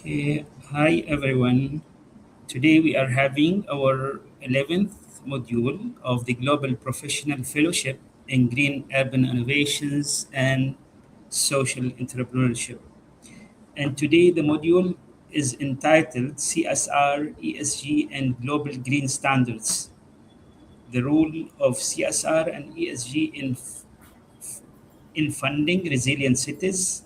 Hi everyone. Today we are having our 11th module of the Global Professional Fellowship in Green Urban Innovations and Social Entrepreneurship. And today the module is entitled CSR, ESG, and Global Green Standards. The role of CSR and ESG in funding resilient cities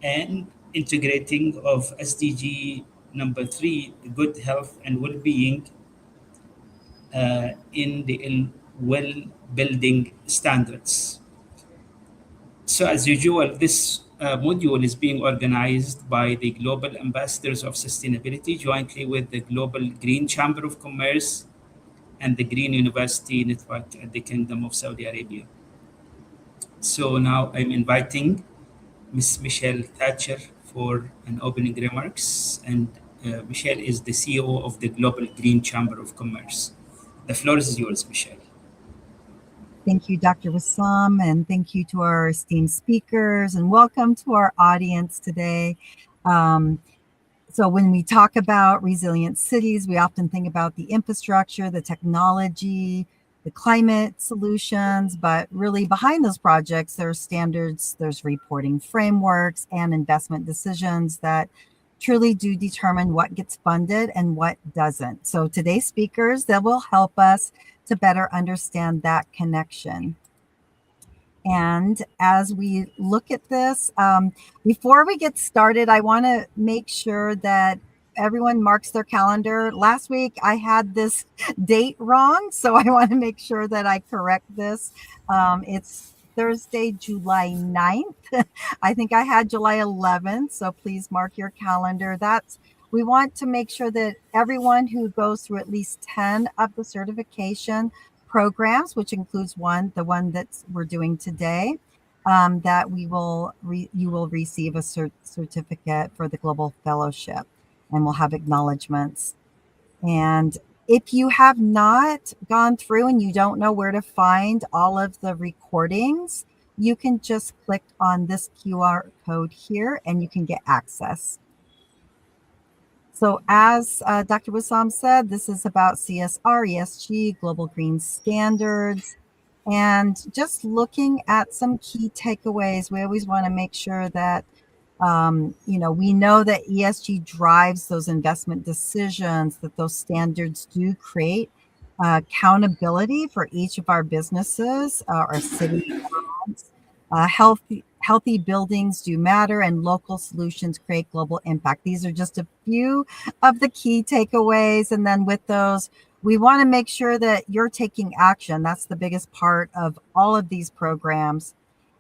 and integrating of SDG number 3, good health and well-being in the well building standards. So as usual, this module is being organized by the Global Ambassadors of Sustainability jointly with the Global Green Chamber of Commerce and the Green University Network at the Kingdom of Saudi Arabia. So now I'm inviting Ms. Michelle Thatcher for an opening remarks. And Michelle is the CEO of the Global Green Chamber of Commerce. The floor is yours, Michelle. Thank you, Dr. Wassam, and thank you to our esteemed speakers, and welcome to our audience today. So when we talk about resilient cities, we often think about the infrastructure, the technology, the climate solutions, but really behind those projects, there's standards, there's reporting frameworks and investment decisions that truly do determine what gets funded and what doesn't. So today's speakers that will help us to better understand that connection. And as we look at this, before we get started, I want to make sure that everyone marks their calendar. Last week, I had this date wrong, so I want to make sure that I correct this. It's Thursday, July 9th. I think I had July 11th, so please mark your calendar. We want to make sure that everyone who goes through at least 10 of the certification programs, which includes the one that we're doing today, that you will receive a certificate for the Global Fellowship, and we'll have acknowledgments. And if you have not gone through and you don't know where to find all of the recordings, you can just click on this QR code here and you can get access. So as Dr. Wassam said, this is about CSR, ESG, global green standards, and just looking at some key takeaways. We always want to make sure that, we know that ESG drives those investment decisions, that those standards do create accountability for each of our businesses, our city, healthy buildings do matter, and local solutions create global impact. These are just a few of the key takeaways. And then with those, we want to make sure that you're taking action. That's the biggest part of all of these programs.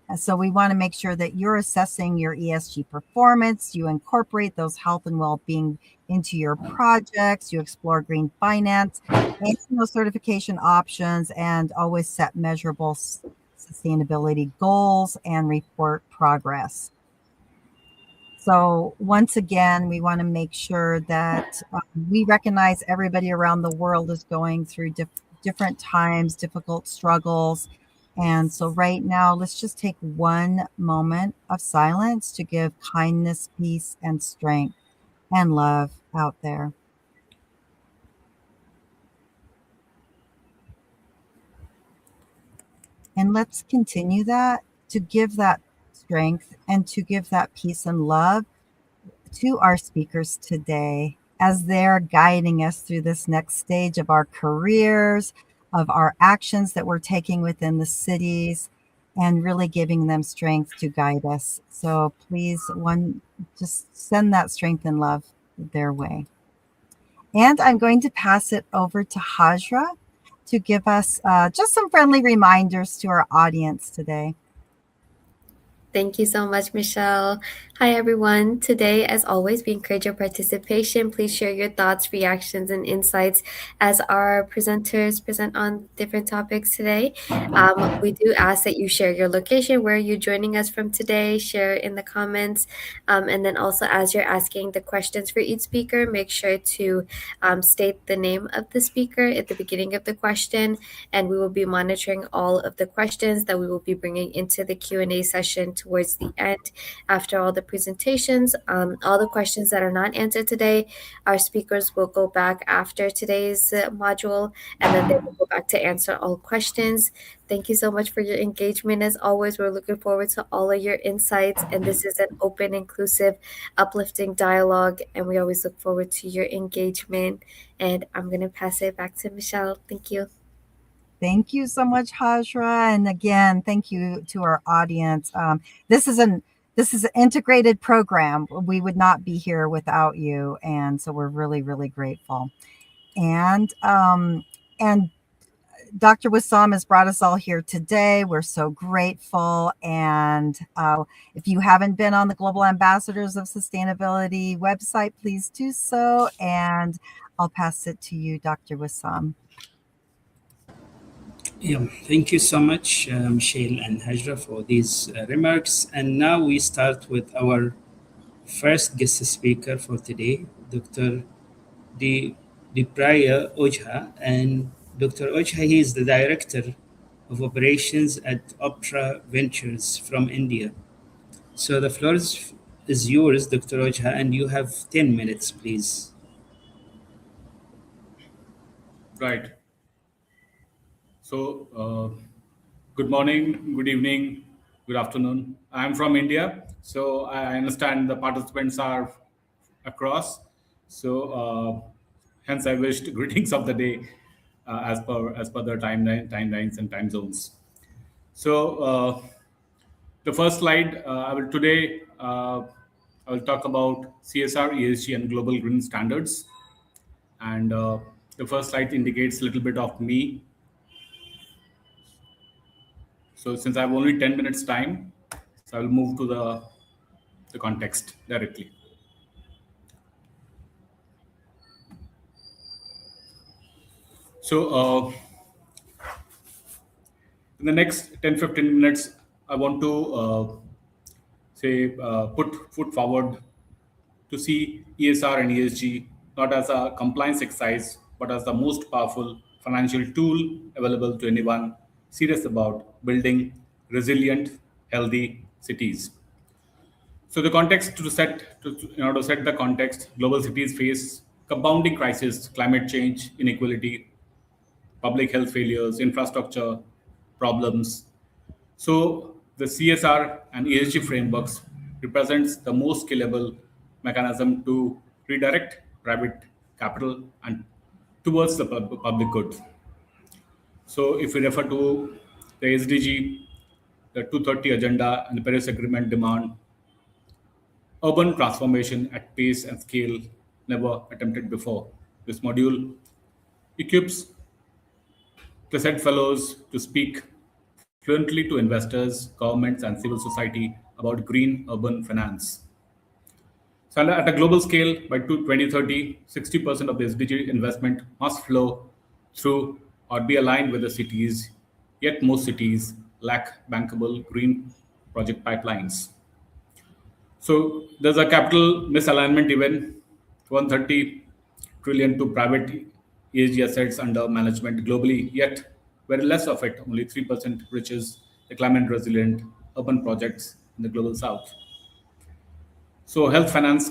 And so we want to make sure that you're assessing your ESG performance, you incorporate those health and well-being into your projects, you explore green finance, and those certification options, and always set measurable sustainability goals and report progress. So once again, we want to make sure that we recognize everybody around the world is going through different times, difficult struggles. And so right now, let's just take one moment of silence to give kindness, peace, and strength and love out there. And let's continue that, to give that strength and to give that peace and love to our speakers today as they're guiding us through this next stage of our careers, of our actions that we're taking within the cities, and really giving them strength to guide us. So please, just send that strength and love their way. And I'm going to pass it over to Hajra to give us just some friendly reminders to our audience today. Thank you so much, Michelle. Hi, everyone. Today, as always, we encourage your participation. Please share your thoughts, reactions, and insights as our presenters present on different topics today. We do ask that you share your location, where you're joining us from today, share in the comments. And then also, as you're asking the questions for each speaker, make sure to state the name of the speaker at the beginning of the question. And we will be monitoring all of the questions that we will be bringing into the Q&A session towards the end after all the presentations. All the questions that are not answered today, our speakers will go back after today's module, and then they will go back to answer all questions. Thank you so much for your engagement. As always, we're looking forward to all of your insights, and this is an open, inclusive, uplifting dialogue, and we always look forward to your engagement. And I'm going to pass it back to Michelle. Thank you. Thank you so much, Hajra. And again, thank you to our audience. This is an integrated program. We would not be here without you. And so we're really, really grateful. And Dr. Wissam has brought us all here today. We're so grateful. And if you haven't been on the Global Ambassadors of Sustainability website, please do so. And I'll pass it to you, Dr. Wissam. Yeah, thank you so much, Michelle and Hajra, for these remarks. And now we start with our first guest speaker for today, Dr. Dipraya Ojha. And Dr. Ojha, he is the Director of Operations at Opera Ventures from India. So the floor is yours, Dr. Ojha, and you have 10 minutes, please. Right. So, good morning, good evening, good afternoon. I'm from India, so I understand the participants are across. So, hence I wished greetings of the day as per the timelines and time zones. So, the first slide I will today I will talk about CSR, ESG, and global green standards. And the first slide indicates a little bit of me. So since I have only 10 minutes time, so I will move to the context directly. So in the next 10-15 minutes, I want to put forward to see ESR and ESG not as a compliance exercise, but as the most powerful financial tool available to anyone serious about building resilient, healthy cities. So the context in order to set the context, global cities face compounding crises, climate change, inequality, public health failures, infrastructure problems. So the CSR and ESG frameworks represents the most scalable mechanism to redirect private capital and towards the public good. So if we refer to the SDG, the 230 agenda and the Paris Agreement demand urban transformation at pace and scale never attempted before. This module equips Crescent Fellows to speak fluently to investors, governments, and civil society about green urban finance. So, at a global scale, by 2030, 60% of the SDG investment must flow through or be aligned with the cities, yet, most cities lack bankable green project pipelines. So there's a capital misalignment event, 130 trillion to private ESG assets under management globally, yet very less of it, only 3% reaches the climate resilient urban projects in the global south. So health finance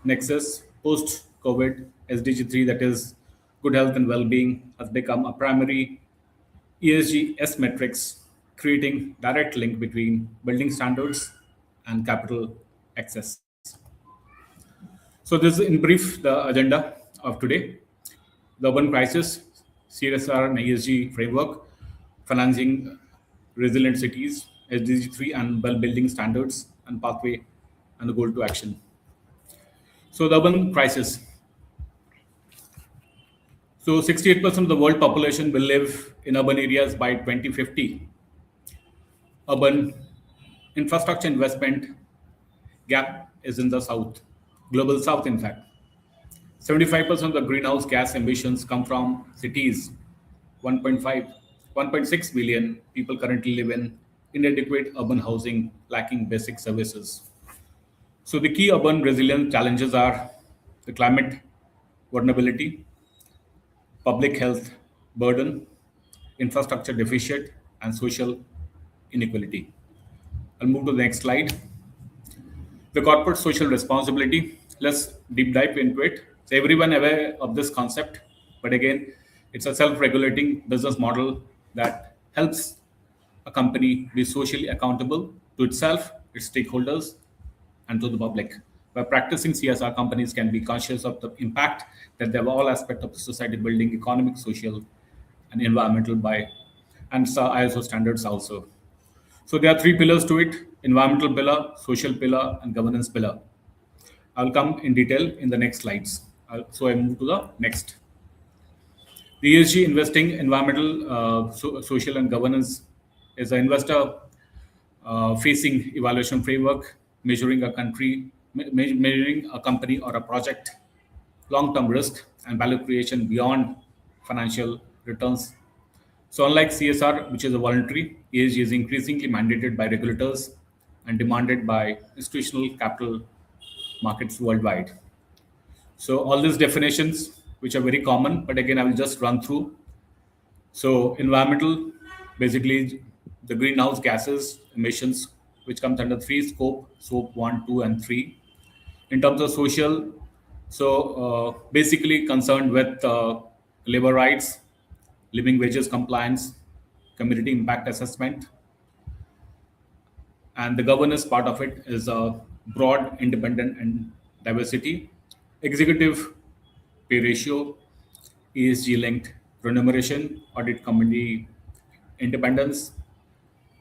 nexus post COVID SDG 3, that is good health and well-being, has become a primary ESG S metrics, creating direct link between building standards and capital access. So this is in brief the agenda of today. The urban crisis, CSR and ESG framework, financing resilient cities, SDG 3 and well building standards and pathway and the goal to action. So the urban crisis. So 68% of the world population will live in urban areas by 2050. Urban infrastructure investment gap is in the south, global south, in fact. 75% of the greenhouse gas emissions come from cities. 1.5, 1.6 billion people currently live in inadequate urban housing, lacking basic services. So the key urban resilience challenges are the climate vulnerability, public health burden, infrastructure deficit, and social inequality. I'll move to the next slide. The corporate social responsibility, let's deep dive into it. So everyone aware of this concept, but again, it's a self-regulating business model that helps a company be socially accountable to itself, its stakeholders, and to the public. By practicing CSR, companies can be conscious of the impact that they have all aspects of the society, building economic, social, and environmental by and ISO standards also. So there are three pillars to it: environmental pillar, social pillar, and governance pillar. I'll come in detail in the next slides. So I move to the next. The ESG investing, environmental, social, and governance is an investor facing evaluation framework, measuring a measuring a company or a project, long-term risk and value creation beyond financial returns. So unlike CSR, which is a voluntary, ESG is increasingly mandated by regulators and demanded by institutional capital markets worldwide. So all these definitions, which are very common, but again, I will just run through. So environmental, basically the greenhouse gases emissions, which comes under three scope 1, 2, and 3. In terms of social, so basically concerned with labor rights, living wages compliance, community impact assessment, and the governance part of it is broad, independent, and diversity, executive pay ratio, ESG linked remuneration, audit committee independence.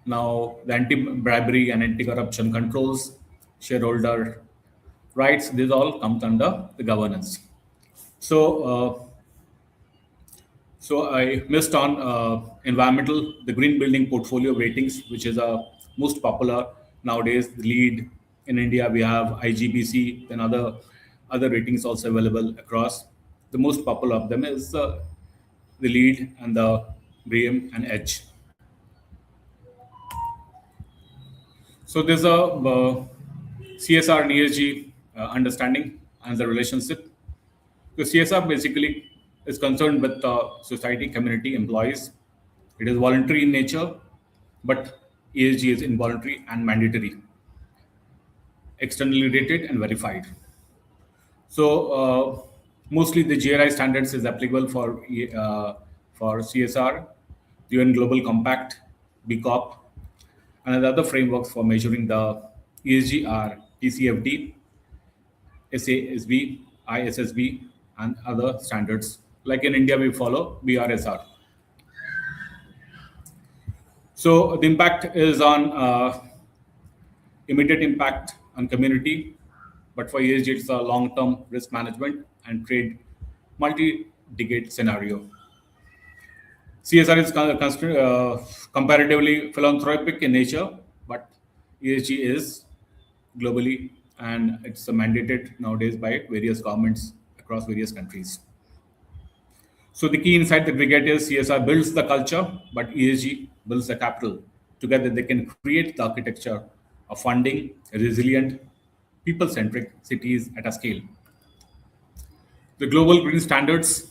Now, the anti bribery and anti corruption controls, shareholder rights, these all come under the governance. So, I missed on environmental, the green building portfolio ratings, which is most popular nowadays. The lead in India, we have IGBC, then other ratings also available across. The most popular of them is the lead and the BREEAM and Edge. So there's a CSR and ESG understanding and the relationship. The CSR basically is concerned with society, community, employees. It is voluntary in nature, but ESG is involuntary and mandatory, externally rated and verified. So mostly the GRI standards is applicable for CSR, UN Global Compact, B Corp, and other frameworks for measuring the ESG are TCFD, SASB, ISSB, and other standards. Like in India, we follow BRSR. So the impact is on immediate impact on community, but for ESG, it's a long-term risk management and trade multi-decade scenario. CSR is comparatively philanthropic in nature, but ESG is globally, and it's mandated nowadays by various governments across various countries. So the key insight that we get is CSR builds the culture, but ESG builds the capital. Together, they can create the architecture of funding resilient, people-centric cities at a scale. The global green standards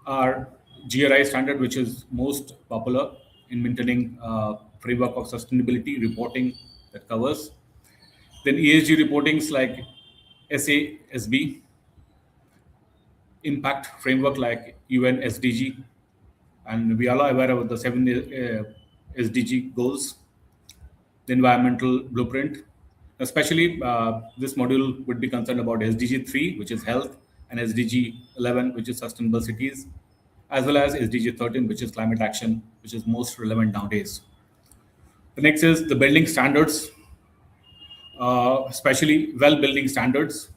are GRI standard, which is most popular in maintaining framework of sustainability reporting that covers. Then ESG reportings like SASB, impact framework like UN SDG, and we are all aware of the 7 SDG goals, the environmental blueprint. Especially this module would be concerned about SDG 3, which is health, and SDG 11, which is sustainable cities, as well as SDG 13, which is climate action, which is most relevant nowadays. The next is the building standards, especially well-building standards.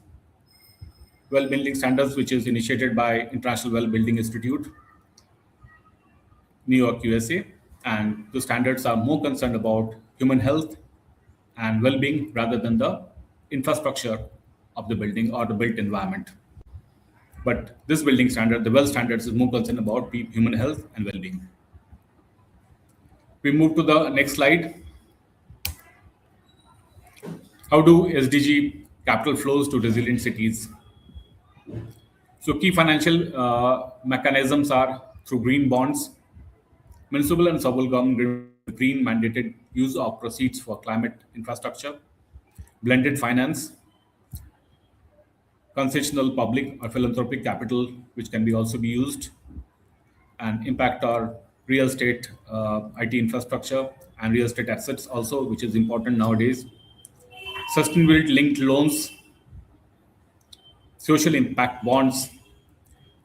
Well-building standards, which is initiated by International Well-Building Institute, New York, USA, and the standards are more concerned about human health and well-being rather than the infrastructure of the building or the built environment. But this building standard, the well standards, is more concerned about human health and well-being. We move to the next slide. How do SDG capital flows to resilient cities? So key financial mechanisms are through green bonds, municipal and sub government green mandated use of proceeds for climate infrastructure, blended finance, concessional public or philanthropic capital, which can be also be used, and impact our real estate, IT infrastructure, and real estate assets also, which is important nowadays. Sustainability linked loans, social impact bonds,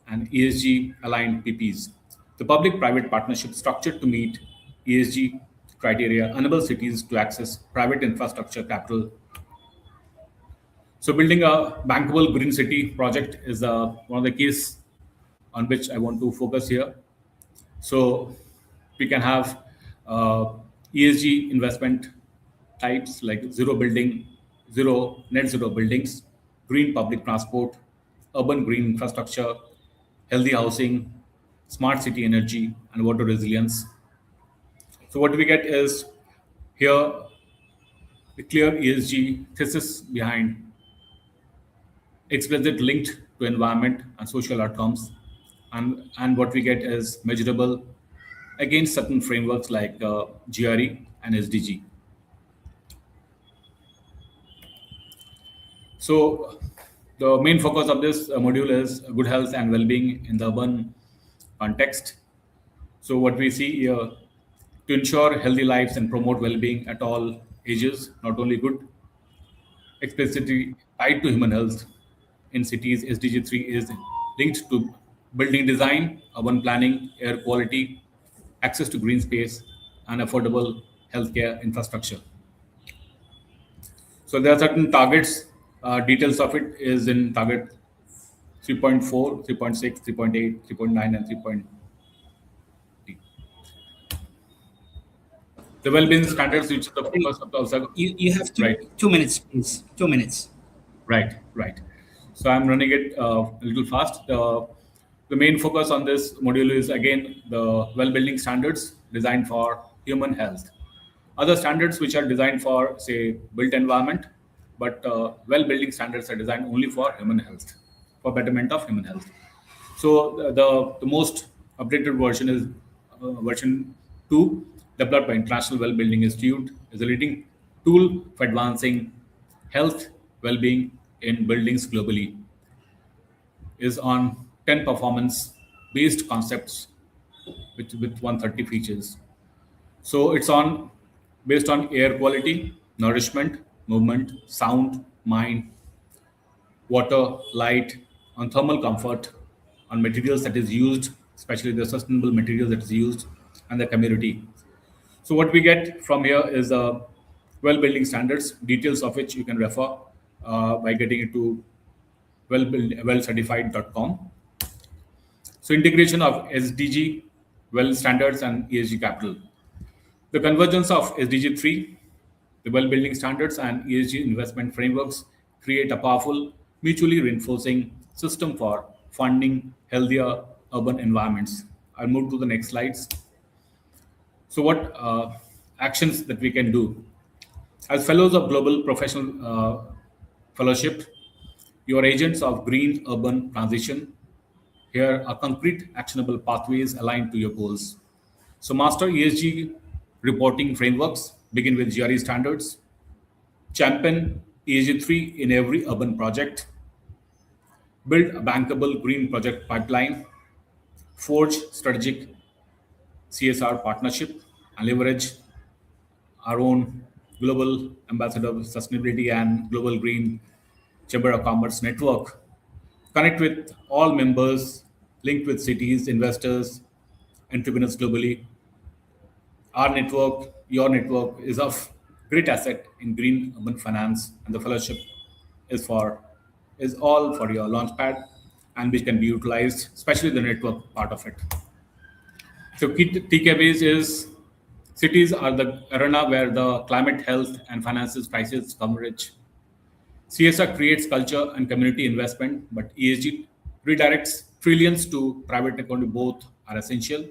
and ESG aligned PPs. The public private partnership structured to meet ESG criteria enables cities to access private infrastructure capital. So, building a bankable green city project is one of the keys on which I want to focus here. So, we can have ESG investment types like net zero buildings, green public transport, urban green infrastructure, healthy housing, smart city energy, and water resilience. So what we get is here the clear ESG thesis behind explicit linked to environment and social outcomes, and what we get is measurable against certain frameworks like GRE and SDG. So the main focus of this module is good health and well-being in the urban context. So what we see here, to ensure healthy lives and promote well-being at all ages, not only good, explicitly tied to human health in cities, SDG 3 is linked to building design, urban planning, air quality, access to green space, and affordable healthcare infrastructure. So there are certain targets. Details of it is in target 3.4, 3.6, 3.8, 3.9, and 3.3. The well-being standards, which is the focus of the also. You have Right. 2 minutes, please. 2 minutes. Right. So I'm running it a little fast. The main focus on this module is again the well-building standards designed for human health. Other standards which are designed for, say, built environment, but well-building standards are designed only for human health, for betterment of human health. So the most updated version is version 2, developed by International Well-Building Institute, is a leading tool for advancing health well-being in buildings globally. Is on 10 performance-based concepts with 130 features. So it's on based on air quality, nourishment, movement, sound, mind, water, light, on thermal comfort, on materials that is used, especially the sustainable materials that is used, and the community. So what we get from here is well-building standards, details of which you can refer by getting it to wellcertified.com. So integration of SDG, well standards, and ESG capital. The convergence of SDG 3, the well-building standards, and ESG investment frameworks create a powerful, mutually reinforcing system for funding healthier urban environments. I'll move to the next slides. So what actions that we can do? As fellows of Global Professional Fellowship, you are agents of green urban transition. Here are concrete actionable pathways aligned to your goals. So master ESG reporting frameworks, begin with GRE standards, champion ESG 3 in every urban project, build a bankable green project pipeline, forge strategic CSR partnership, and leverage our own global ambassador of sustainability and global green chamber of commerce network. Connect with all members, linked with cities, investors, entrepreneurs globally. Our network, your network, is of great asset in green urban finance, and the fellowship is all for your launchpad, and which can be utilized, especially the network part of it. So key takeaways is cities are the arena where the climate, health, and finances crisis coverage. CSR creates culture and community investment, but ESG redirects trillions to private equity. Both are essential.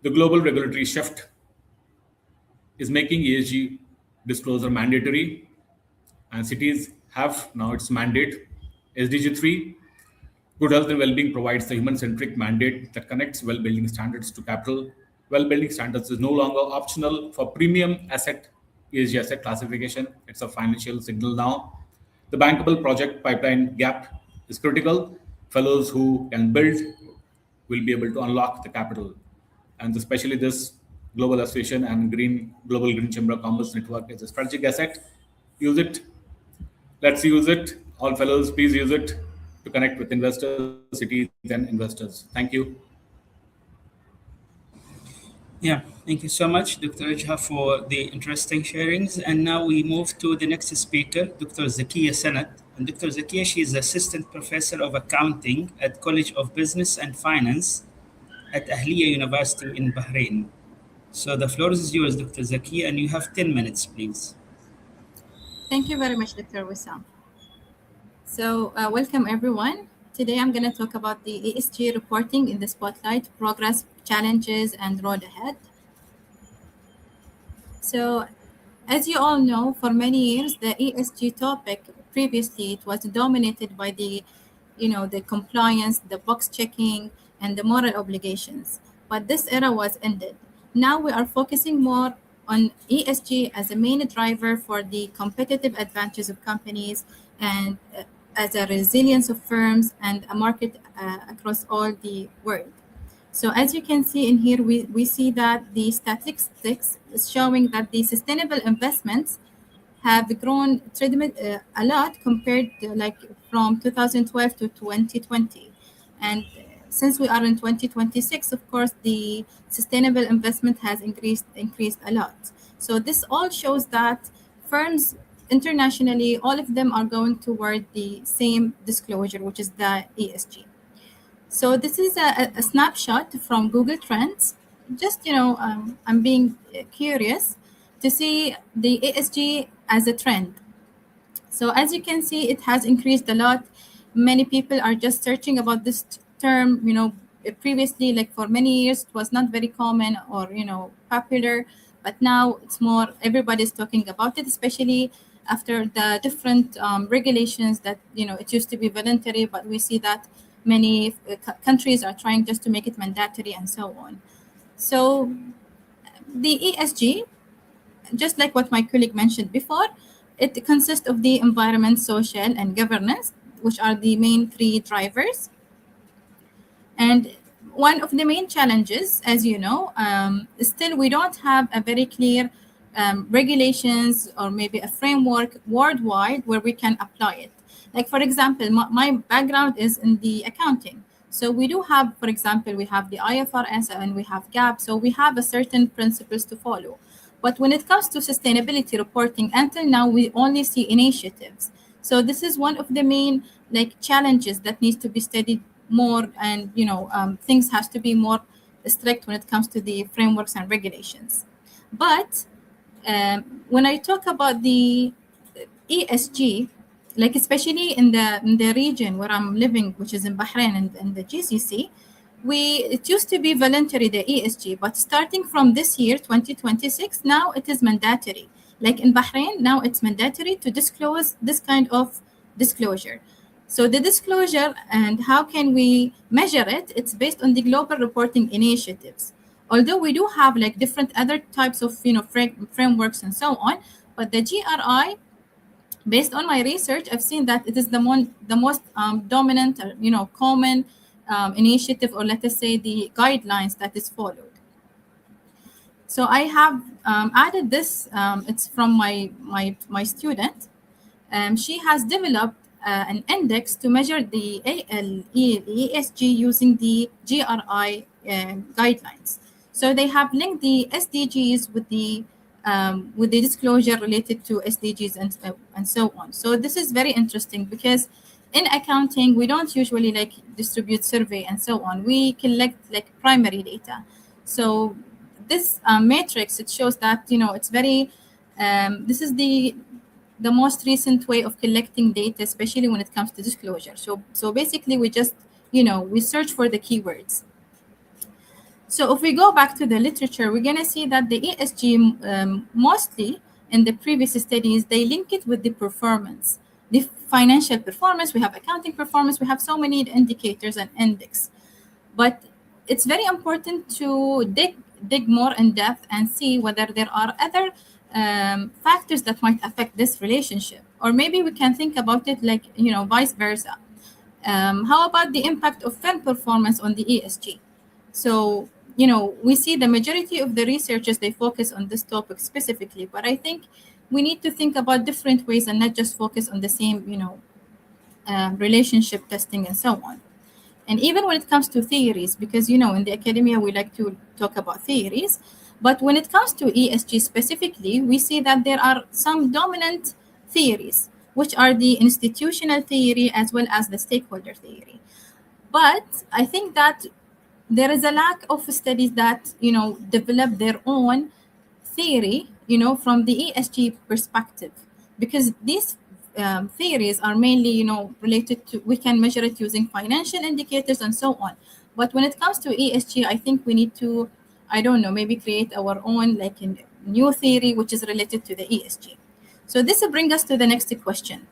The global regulatory shift is making ESG disclosure mandatory, and cities have now its mandate. SDG 3, good health and well-being, provides the human-centric mandate that connects well-building standards to capital. Well-building standards is no longer optional for premium asset ESG asset classification. It's a financial signal now. The bankable project pipeline gap is critical. Fellows who can build will be able to unlock the capital. And especially this global association and global green chamber of commerce network is a strategic asset. Use it. Let's use it. All fellows, please use it to connect with investors, cities, and investors. Thank you. Yeah, thank you so much, Dr. Ejha, for the interesting sharings. And now we move to the next speaker, Dr. Zakiya Sanat. And Dr. Zakiya, she is Assistant Professor of Accounting at College of Business and Finance at Ahliya University in Bahrain. So the floor is yours, Dr. Zakiya, and you have 10 minutes, please. Thank you very much, Dr. Wissam. So welcome everyone. Today I'm going to talk about the ESG reporting in the spotlight, progress, challenges, and road ahead. So as you all know, for many years, the ESG topic previously it was dominated by the compliance, the box checking, and the moral obligations. But this era was ended. Now we are focusing more on ESG as a main driver for the competitive advantages of companies and as a resilience of firms and a market across all the world. So as you can see in here, we see that the statistics is showing that the sustainable investments have grown a lot compared to like from 2012 to 2020. And since we are in 2026, of course, the sustainable investment has increased a lot. So this all shows that firms internationally, all of them are going toward the same disclosure, which is the ESG. So this is a snapshot from Google Trends. Just, I'm being curious to see the ESG as a trend. So as you can see, it has increased a lot. Many people are just searching about this term, previously, like for many years, it was not very common or, popular, but now it's more, everybody's talking about it, especially after the different regulations that, it used to be voluntary, but we see that many countries are trying just to make it mandatory and so on. So the ESG, just like what my colleague mentioned before, it consists of the environment, social, and governance, which are the main three drivers. And one of the main challenges, as you know, still we don't have a very clear regulations or maybe a framework worldwide where we can apply it. Like, for example, my background is in the accounting. So we do have, for example, we have the IFRS and we have GAAP. So we have a certain principles to follow. But when it comes to sustainability reporting, until now, we only see initiatives. So this is one of the main challenges that needs to be studied more, and things has to be more strict when it comes to the frameworks and regulations. But when I talk about the ESG, especially in the region where I'm living, which is in Bahrain and the GCC, it used to be voluntary, the ESG, but starting from this year, 2026, now it is mandatory. Like in Bahrain, now it's mandatory to disclose this kind of disclosure. So the disclosure and how can we measure it, it's based on the global reporting initiatives. Although we do have different other types of frameworks and so on, but the GRI, based on my research, I've seen that it is the most dominant, common initiative, or let us say the guidelines that is followed. So I have added this. It's from my student. She has developed an index to measure the ESG using the GRI guidelines. So they have linked the SDGs with the disclosure related to SDGs and so on. So this is very interesting because in accounting, we don't usually distribute survey and so on. We collect primary data. So this matrix, it shows that, it's very, this is the most recent way of collecting data, especially when it comes to disclosure. So basically we just, we search for the keywords. So if we go back to the literature, we're going to see that the ESG mostly in the previous studies, they link it with the performance, the financial performance. We have accounting performance. We have so many indicators and index. But it's very important to dig more in depth and see whether there are other factors that might affect this relationship. Or maybe we can think about it like, vice versa. How about the impact of firm performance on the ESG? So, we see the majority of the researchers, they focus on this topic specifically, but I think we need to think about different ways and not just focus on the same, relationship testing and so on. And even when it comes to theories, because, in the academia, we like to talk about theories, but when it comes to ESG specifically, we see that there are some dominant theories, which are the institutional theory as well as the stakeholder theory. But I think that there is a lack of studies that, develop their own theory, from the ESG perspective, because these theories are mainly, related to, we can measure it using financial indicators and so on. But when it comes to ESG, I think we need to, I don't know, maybe create our own, like a new theory, which is related to the ESG. So this brings us to the next question.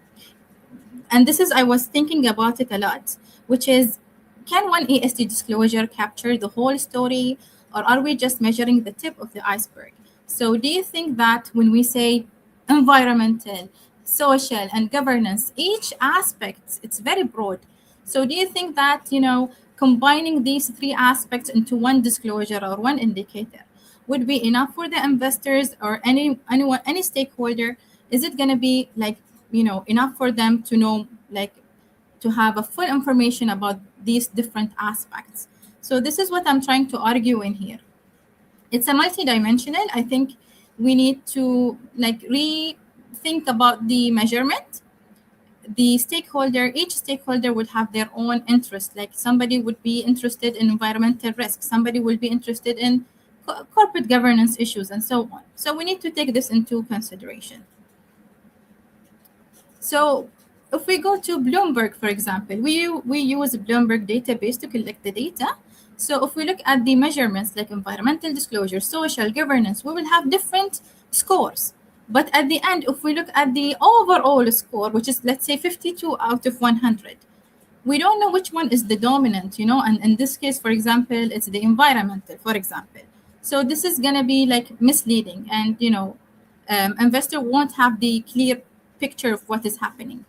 And this is, I was thinking about it a lot, which is, can one ESG disclosure capture the whole story, or are we just measuring the tip of the iceberg? So do you think that when we say environmental, social, and governance, each aspect, it's very broad. So do you think that, combining these three aspects into one disclosure or one indicator would be enough for the investors or anyone, any stakeholder? Is it going to be like, enough for them to know, like, to have a full information about these different aspects? So this is what I'm trying to argue in here. It's a multidimensional. I think we need to like rethink about the measurement. The stakeholder, each stakeholder would have their own interest. Like somebody would be interested in environmental risk, somebody will be interested in corporate governance issues, and so on. So we need to take this into consideration. So if we go to Bloomberg, for example, we use Bloomberg database to collect the data. So if we look at the measurements like environmental disclosure, social governance, we will have different scores. But at the end, if we look at the overall score, which is, let's say, 52 out of 100, we don't know which one is the dominant, and in this case, for example, it's the environmental, for example. So this is going to be like misleading, and, investor won't have the clear picture of what is happening.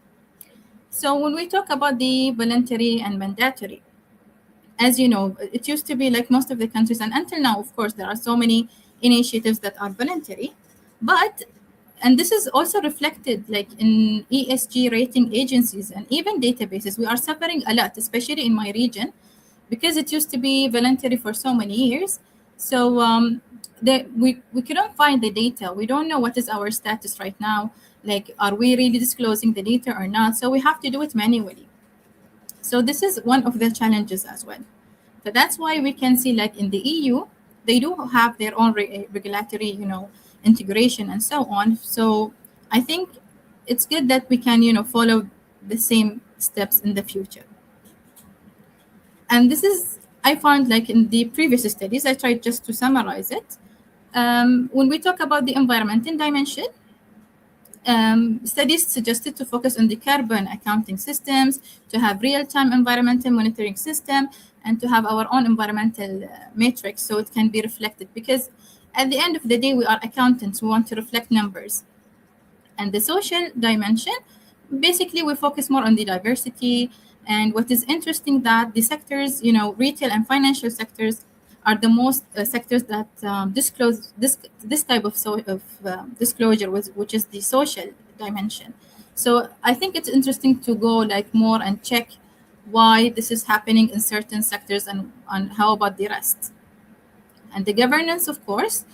So when we talk about the voluntary and mandatory, as you know, it used to be like most of the countries, and until now, of course, there are so many initiatives that are voluntary, and this is also reflected like in ESG rating agencies and even databases. We are suffering a lot, especially in my region, because it used to be voluntary for so many years. So we couldn't find the data. We don't know what is our status right now. Like, are we really disclosing the data or not? So we have to do it manually. So this is one of the challenges as well. So that's why we can see, like in the EU, they do have their own regulatory, integration and so on. So I think it's good that we can, follow the same steps in the future. And this is, I found, like in the previous studies, I tried just to summarize it. When we talk about the environmental dimension, studies suggested to focus on the carbon accounting systems, to have real-time environmental monitoring system, and to have our own environmental matrix so it can be reflected. Because at the end of the day, we are accountants. We want to reflect numbers. And the social dimension, basically, we focus more on the diversity. And what is interesting that the sectors, retail and financial sectors, are the most sectors that disclose this type of disclosure, which is the social dimension. So I think it's interesting to go like more and check why this is happening in certain sectors and how about the rest. And the governance, of course,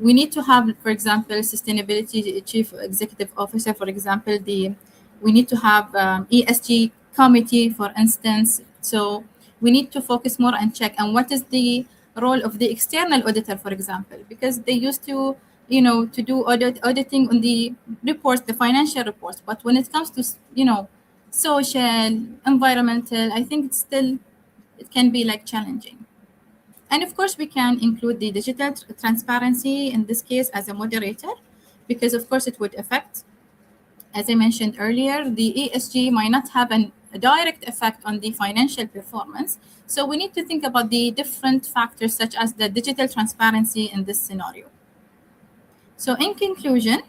we need to have, for example, sustainability chief executive officer, for example, we need to have ESG committee, for instance. So we need to focus more and check. And what is the role of the external auditor, for example, because they used to, to do auditing on the reports, the financial reports. But when it comes to, social, environmental, I think it can be like challenging. And of course, we can include the digital transparency in this case as a moderator, because of course it would affect, as I mentioned earlier, the ESG might not have a direct effect on the financial performance. So we need to think about the different factors such as the digital transparency in this scenario. So in conclusion,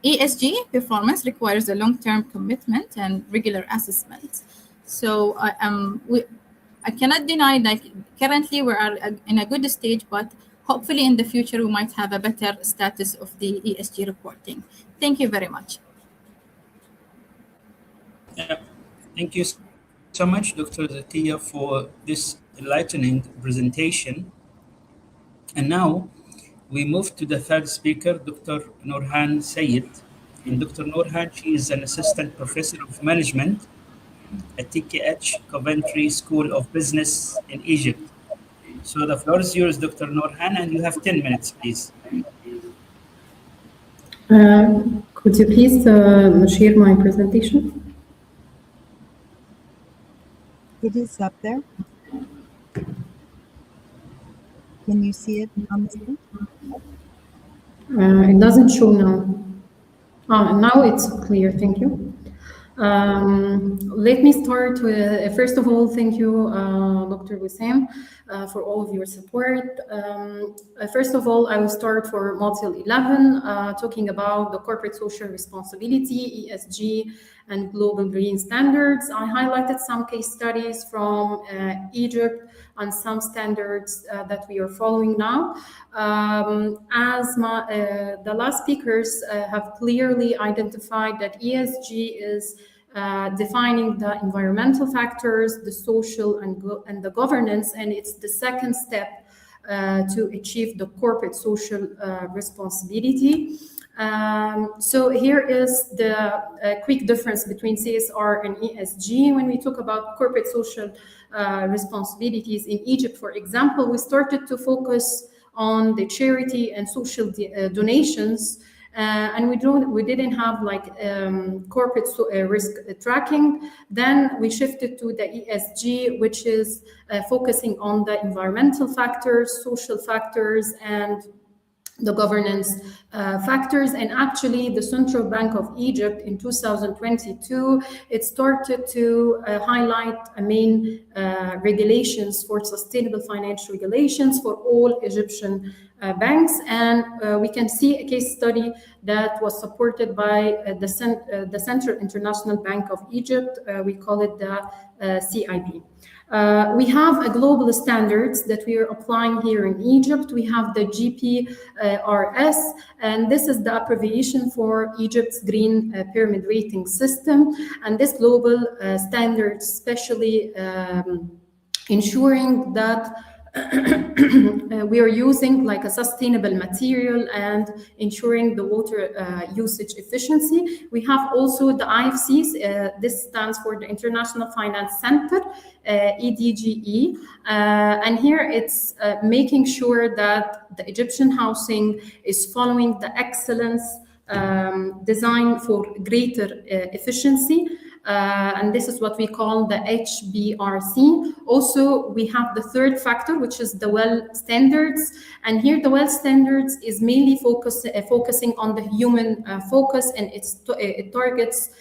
ESG performance requires a long-term commitment and regular assessment. So I cannot deny that currently we are in a good stage, but hopefully in the future we might have a better status of the ESG reporting. Thank you very much. Yeah. Thank you so much, Dr. Zakia, for this enlightening presentation. And now we move to the third speaker, Dr. Nurhan Sayed. And Dr. Nurhan, she is an assistant professor of management at TKH Coventry School of Business in Egypt. So the floor is yours, Dr. Nurhan, and you have 10 minutes, please. Could you please share my presentation? It is up there. Can you see it on the screen? It doesn't show now. Now it's clear, thank you. Let me start with, first of all, thank you, Dr. Wissam, for all of your support. First of all, I will start for Module 11, talking about the corporate social responsibility, ESG, and global green standards. I highlighted some case studies from Egypt and some standards that we are following now. As the last speakers have clearly identified that ESG is defining the environmental factors, the social and the governance, and it's the second step to achieve the corporate social responsibility. So here is the quick difference between CSR and ESG. When we talk about corporate social responsibilities in Egypt, for example, we started to focus on the charity and social donations, and we didn't have like corporate risk tracking. Then we shifted to the ESG, which is focusing on the environmental factors, social factors, and the governance factors. And actually the Central Bank of Egypt in 2022, it started to highlight main regulations for sustainable financial regulations for all Egyptian banks. And we can see a case study that was supported by the Central International Bank of Egypt. We call it the CIB. We have a global standards that we are applying here in Egypt. We have the GPRS, and this is the abbreviation for Egypt's Green Pyramid Rating System. And this global standard, especially ensuring that we are using like a sustainable material and ensuring the water usage efficiency. We have also the IFCs. This stands for the International Finance Center, EDGE. And here it's making sure that the Egyptian housing is following the excellence design for greater efficiency. And this is what we call the HBRC. Also, we have the third factor, which is the WELL standards. And here the WELL standards is mainly focusing on the human focus, and it targets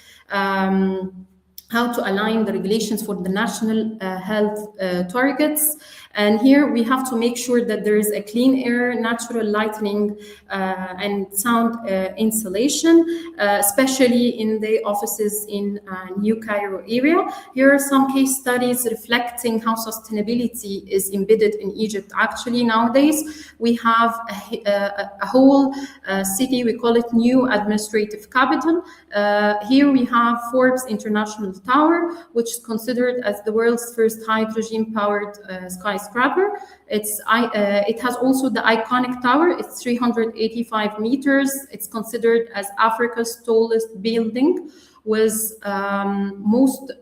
how to align the regulations for the national health targets. And here we have to make sure that there is a clean air, natural lighting, and sound insulation, especially in the offices in New Cairo area. Here are some case studies reflecting how sustainability is embedded in Egypt. Actually, nowadays, we have a whole city, we call it New Administrative Capital. Here we have Forbes International Tower, which is considered as the world's first hydrogen-powered skyscraper. It has also the iconic tower. It's 385 meters. It's considered as Africa's tallest building with most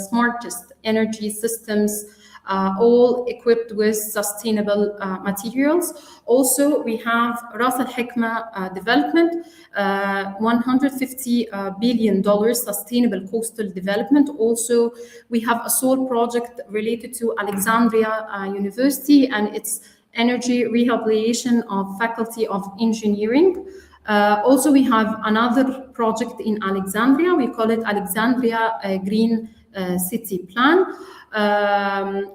smartest energy systems, all equipped with sustainable materials. Also, we have Ras Al Hikma development, $150 billion sustainable coastal development. Also, we have a solar project related to Alexandria University and its energy rehabilitation of Faculty of Engineering. Also, we have another project in Alexandria. We call it Alexandria Green city plan.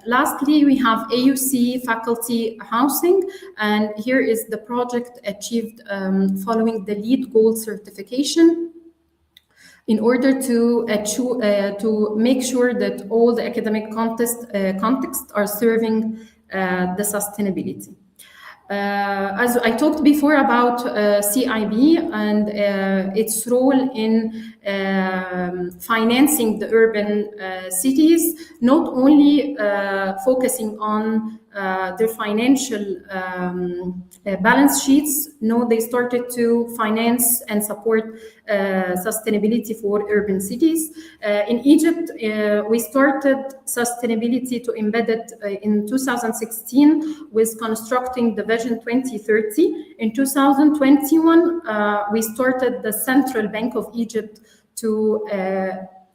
Lastly, we have AUC faculty housing, and here is the project achieved following the LEED Gold certification in order to make sure that all the academic contexts are serving the sustainability. As I talked before about CIB and its role in financing the urban cities, not only focusing on their financial balance sheets. No, they started to finance and support sustainability for urban cities. In Egypt, we started sustainability to embed it in 2016 with constructing the Vision 2030. In 2021, we started the Central Bank of Egypt to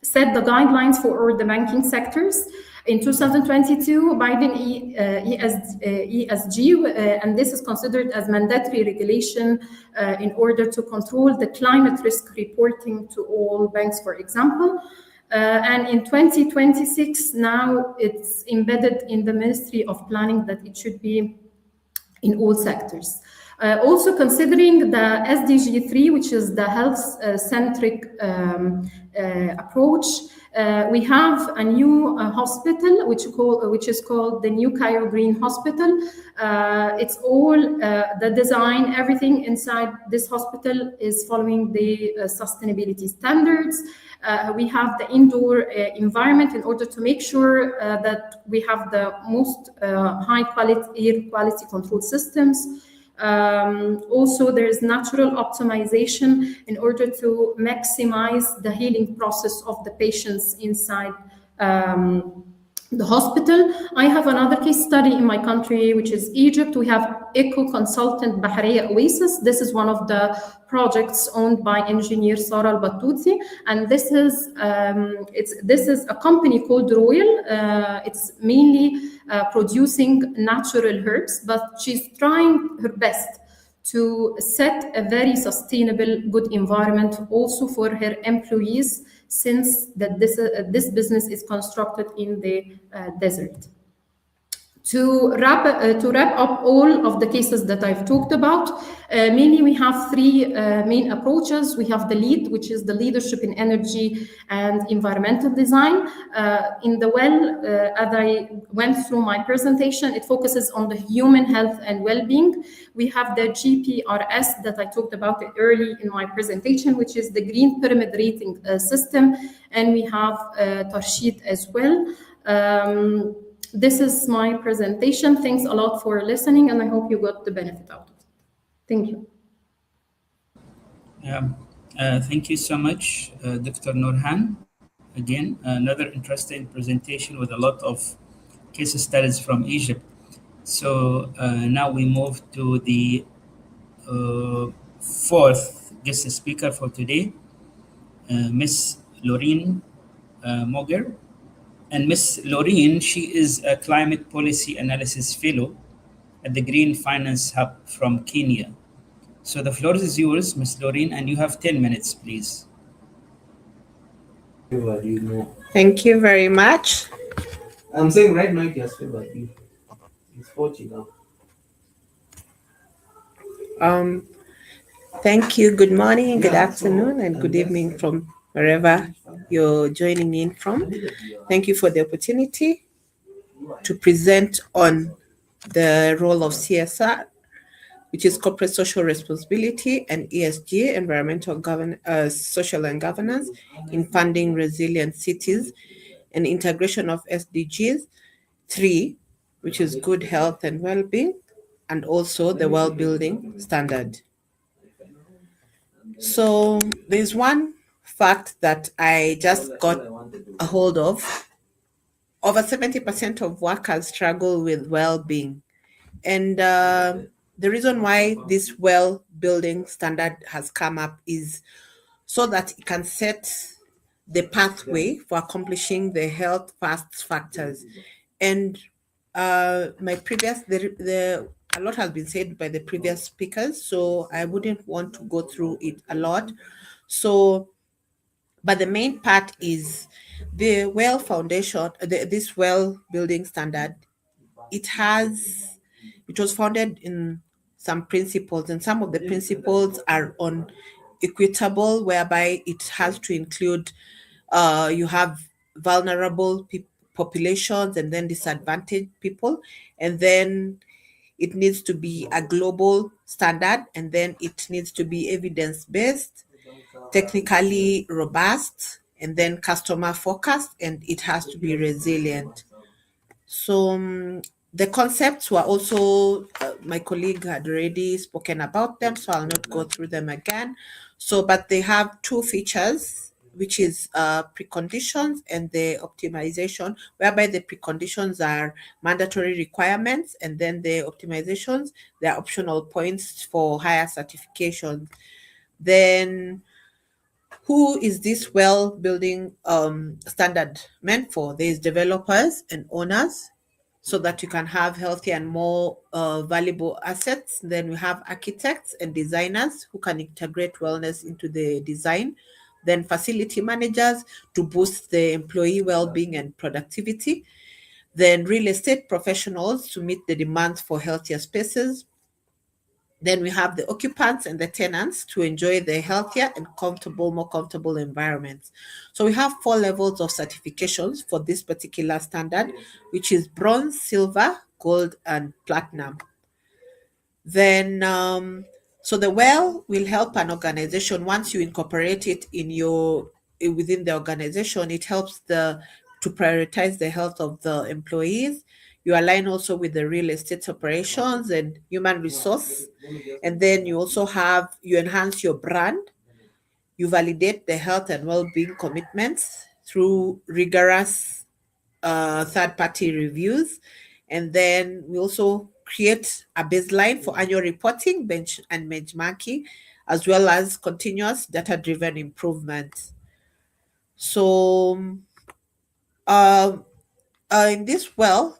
set the guidelines for all the banking sectors. In 2022, Biden ESG, and this is considered as mandatory regulation in order to control the climate risk reporting to all banks, for example. And in 2026, now it's embedded in the Ministry of Planning that it should be in all sectors. Also considering the SDG 3, which is the health-centric approach, we have a new hospital, which is called the New Cairo Green Hospital. It's all the design, everything inside this hospital is following the sustainability standards. We have the indoor environment in order to make sure that we have the most high quality air quality control systems. Also, there is natural optimization in order to maximize the healing process of the patients inside the hospital. I have another case study in my country, which is Egypt. We have Eco Consultant Bahariya Oasis. This is one of the projects owned by engineer Sara Al-Battuti, and this is a company called Royal. It's mainly producing natural herbs, but she's trying her best to set a very sustainable, good environment also for her employees, since that this business is constructed in the desert. To wrap up all of the cases that I've talked about, mainly we have three main approaches. We have the LEAD, which is the leadership in energy and environmental design. In the as I went through my presentation, it focuses on the human health and well-being. We have the GPRS that I talked about early in my presentation, which is the Green Pyramid Rating system, and we have Tarshid as well. This is my presentation. Thanks a lot for listening, and I hope you got the benefit out of it. Thank you. Thank you so much, Dr. Nurhan. Again, another interesting presentation with a lot of case studies from Egypt. So now we move to the fourth guest speaker for today, Miss Laureen Moger. And Ms. Laureen, she is a climate policy analysis fellow at the Green Finance Hub from Kenya. So the floor is yours, Ms. Laureen, and you have 10 minutes, please. Thank you very much. I'm saying right now, it's 40 now. Thank you. Good morning, good afternoon, and good evening from wherever you're joining in from. Thank you for the opportunity to present on the role of CSR, which is corporate social responsibility, and ESG, environmental social and governance, in funding resilient cities, and integration of SDGs 3, which is good health and well-being, and also the well-building standard. So there's one fact that I just got a hold of. Over 70% of workers struggle with well-being. And the reason why this well-building standard has come up is so that it can set the pathway for accomplishing the health first factors. And a lot has been said by the previous speakers, so I wouldn't want to go through it a lot. So, but the main part is The well foundation, this well building standard, it was founded in some principles, and some of the principles are on equitable, whereby it has to include you have vulnerable populations and then disadvantaged people, and then it needs to be a global standard, and then it needs to be evidence based, technically robust, and then customer focused, and it has to be resilient. So the concepts were also, my colleague had already spoken about them, so I'll not go through them again. So, but they have two features, which is preconditions and the optimization, whereby the preconditions are mandatory requirements, and then the optimizations, they are optional points for higher certification. Then who is this well building standard meant for? There's developers and owners, so that you can have healthy and more valuable assets. Then we have architects and designers who can integrate wellness into the design. Then facility managers to boost the employee well-being and productivity. Then real estate professionals to meet the demands for healthier spaces. Then we have the occupants and the tenants to enjoy the healthier and more comfortable environments. So we have 4 levels of certifications for this particular standard, which is bronze, silver, gold, and platinum. Then, so the well will help an organization once you incorporate it within the organization. It helps to prioritize the health of the employees. You align also with the real estate operations and human resource. And then you also you enhance your brand. You validate the health and well-being commitments through rigorous third-party reviews. And then we also create a baseline for annual reporting, benchmarking, as well as continuous data-driven improvement. So in this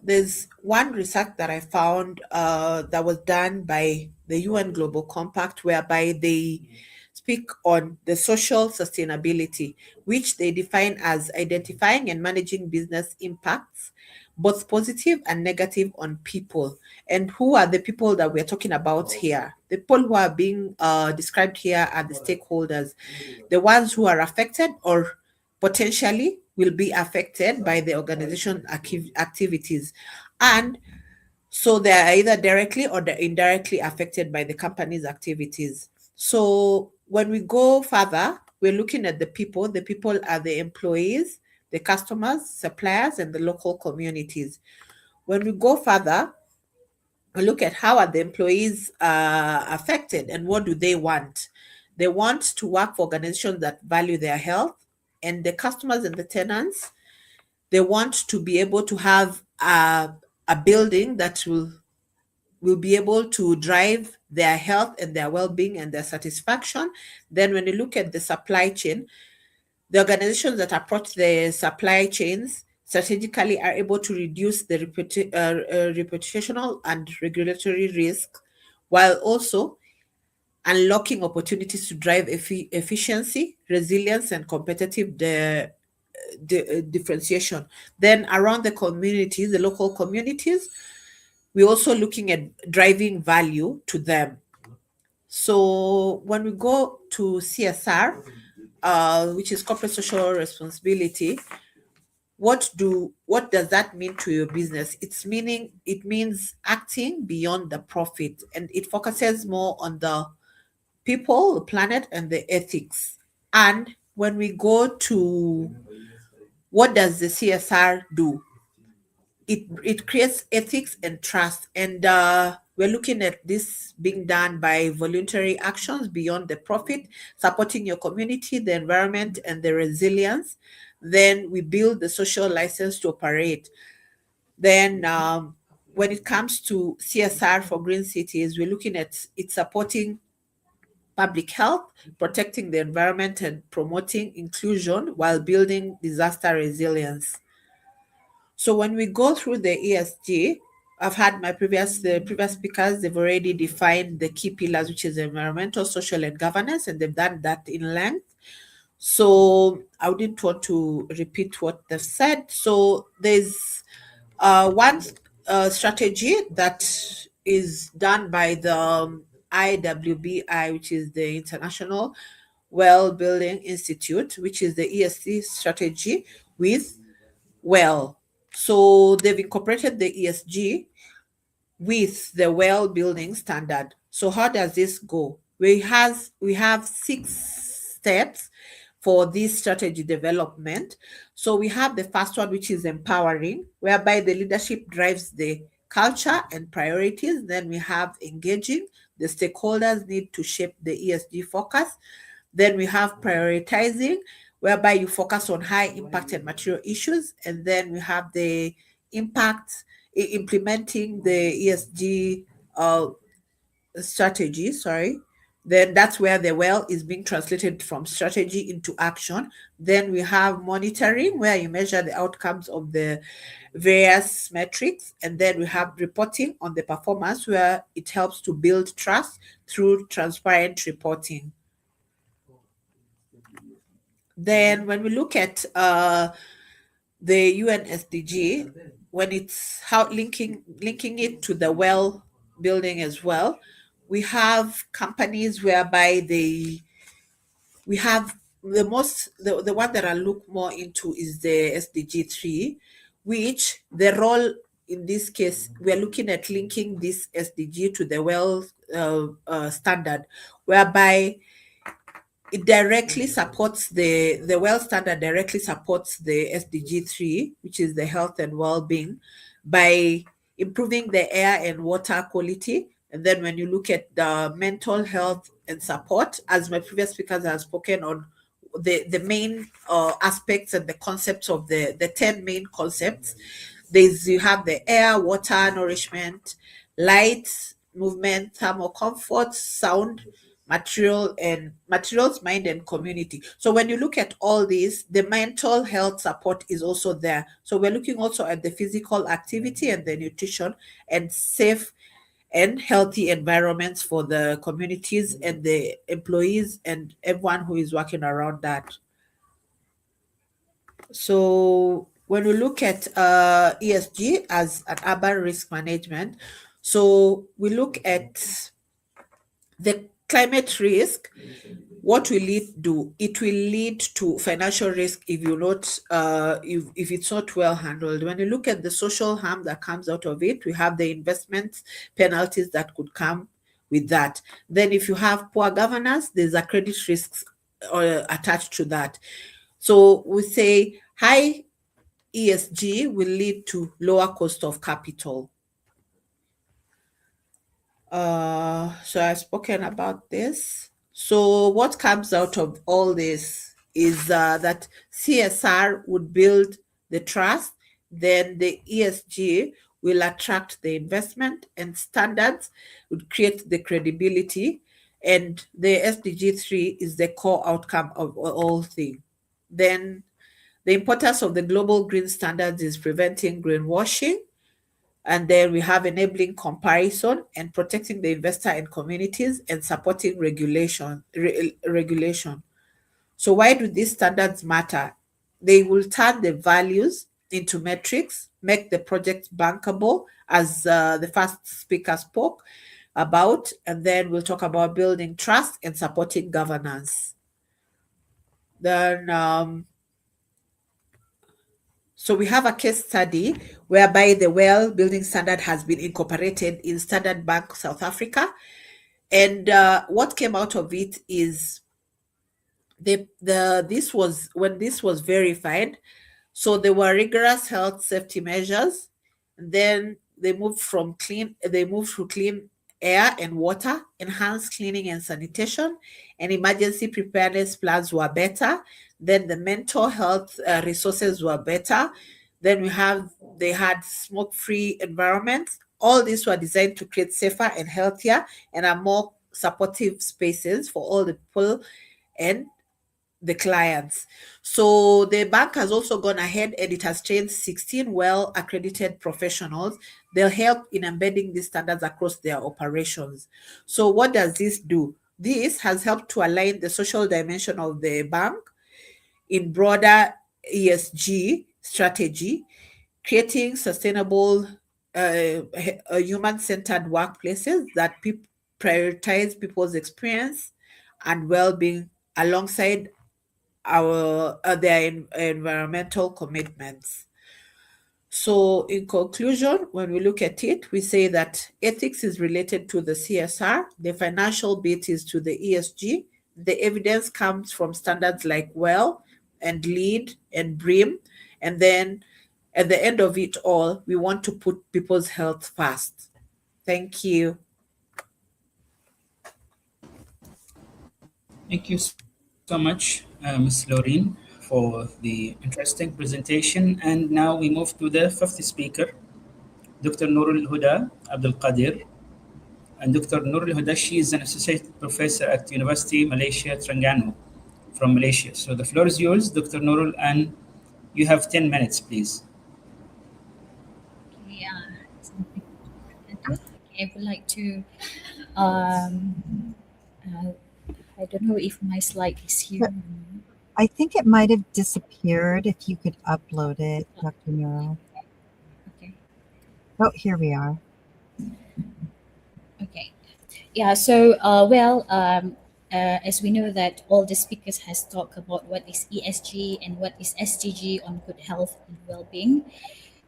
there's one research that I found that was done by the UN Global Compact, whereby they speak on the social sustainability, which they define as identifying and managing business impacts, both positive and negative, on people. And who are the people that we're talking about here? The people who are being described here are the stakeholders, the ones who are affected or potentially will be affected by the organization activities. And so they are either directly or they're indirectly affected by the company's activities. So when we go further, we're looking at the people. The people are the employees, the customers, suppliers, and the local communities. When we go further, we look at how are the employees affected and what do they want. They want to work for organizations that value their health, and the customers and the tenants, they want to be able to have a building that will be able to drive their health and their well-being and their satisfaction. Then when you look at the supply chain, the organizations that approach the supply chains strategically are able to reduce the reputational and regulatory risk, while also unlocking opportunities to drive efficiency, resilience, and competitive differentiation. Then around the communities, the local communities, we're also looking at driving value to them. So when we go to CSR, which is corporate social responsibility, what does that mean to your business? It means acting beyond the profit, and it focuses more on the people, the planet, and the ethics. And when we go to what does the CSR do? It creates ethics and trust, and we're looking at this being done by voluntary actions beyond the profit, supporting your community, the environment, and the resilience. Then we build the social license to operate. Then when it comes to CSR for green cities, we're looking at it supporting public health, protecting the environment, and promoting inclusion while building disaster resilience. So when we go through the ESG, I've had the previous speakers, they've already defined the key pillars, which is environmental, social, and governance, and they've done that in length. So I didn't want to repeat what they've said. So there's one strategy that is done by the IWBI, which is the International Well Building Institute, which is the ESG strategy with well. So they've incorporated the ESG with the well building standard. So how does this go? We have 6 steps for this strategy development. So we have the first one, which is empowering, whereby the leadership drives the culture and priorities. Then we have engaging. The stakeholders need to shape the ESG focus. Then we have prioritizing, whereby you focus on high impact and material issues. And then we have the impact, implementing the ESG strategy, sorry. Then that's where the well is being translated from strategy into action. Then we have monitoring, where you measure the outcomes of the various metrics. And then we have reporting on the performance, where it helps to build trust through transparent reporting. Then when we look at the UN SDG, when it's how linking it to the well building as well, we have companies whereby we have the one that I look more into is the SDG 3, which the role in this case, we're looking at linking this SDG to the well standard, whereby it directly supports the well standard directly supports the SDG 3, which is the health and well-being, by improving the air and water quality. And then when you look at the mental health and support, as my previous speakers have spoken on the main aspects and the concepts of the 10 main concepts, you have the air, water, nourishment, light, movement, thermal comfort, sound, materials, mind, and community. So when you look at all these, the mental health support is also there. So we're looking also at the physical activity and the nutrition and safe and healthy environments for the communities and the employees and everyone who is working around that. So when we look at ESG as an urban risk management, so we look at the climate risk. What will it do? It will lead to financial risk if you not if it's not well handled. When you look at the social harm that comes out of it, we have the investment penalties that could come with that. Then if you have poor governance, there's a credit risks attached to that. So we say high ESG will lead to lower cost of capital. So I've spoken about this. So what comes out of all this is that CSR would build the trust, then the ESG will attract the investment, and standards would create the credibility, and the SDG 3 is the core outcome of all things. Then the importance of the global green standards is preventing greenwashing. And then we have enabling comparison and protecting the investor and communities and supporting regulation. So why do these standards matter? They will turn the values into metrics, make the project bankable, as the first speaker spoke about, and then we'll talk about building trust and supporting governance. Then so we have a case study whereby the well building standard has been incorporated in Standard Bank South Africa. And what came out of it is this was verified. So there were rigorous health safety measures. And then they moved to clean air and water, enhanced cleaning and sanitation, and emergency preparedness plans were better. Then the mental health resources were better. Then they had smoke-free environments. All these were designed to create safer and healthier and a more supportive spaces for all the people and the clients. So the bank has also gone ahead and it has trained 16 well-accredited professionals. They'll help in embedding these standards across their operations. So what does this do? This has helped to align the social dimension of the bank in broader ESG strategy, creating sustainable, human-centered workplaces that prioritize people's experience and well-being alongside their environmental commitments. So, in conclusion, when we look at it, we say that ethics is related to the CSR, the financial bit is to the ESG, the evidence comes from standards like WELL and LEED and BREEAM, and then at the end of it all, we want to put people's health first. Thank you. Thank you so much, Ms. Laureen, for the interesting presentation. And now we move to the fifth speaker, Dr. Nurul Huda Abdul Qadir. And Dr. Nurul Huda, she is an associate professor at University Malaysia Terengganu from Malaysia. So the floor is yours, Dr. Nurul, and you have 10 minutes, please. Okay, I would like to, I don't know if my slide is here. I think it might have disappeared. If you could upload it, Dr. Nurul. Okay. Oh, here we are. Okay. Yeah, so, as we know that all the speakers has talked about what is ESG and what is SDG on good health and well-being.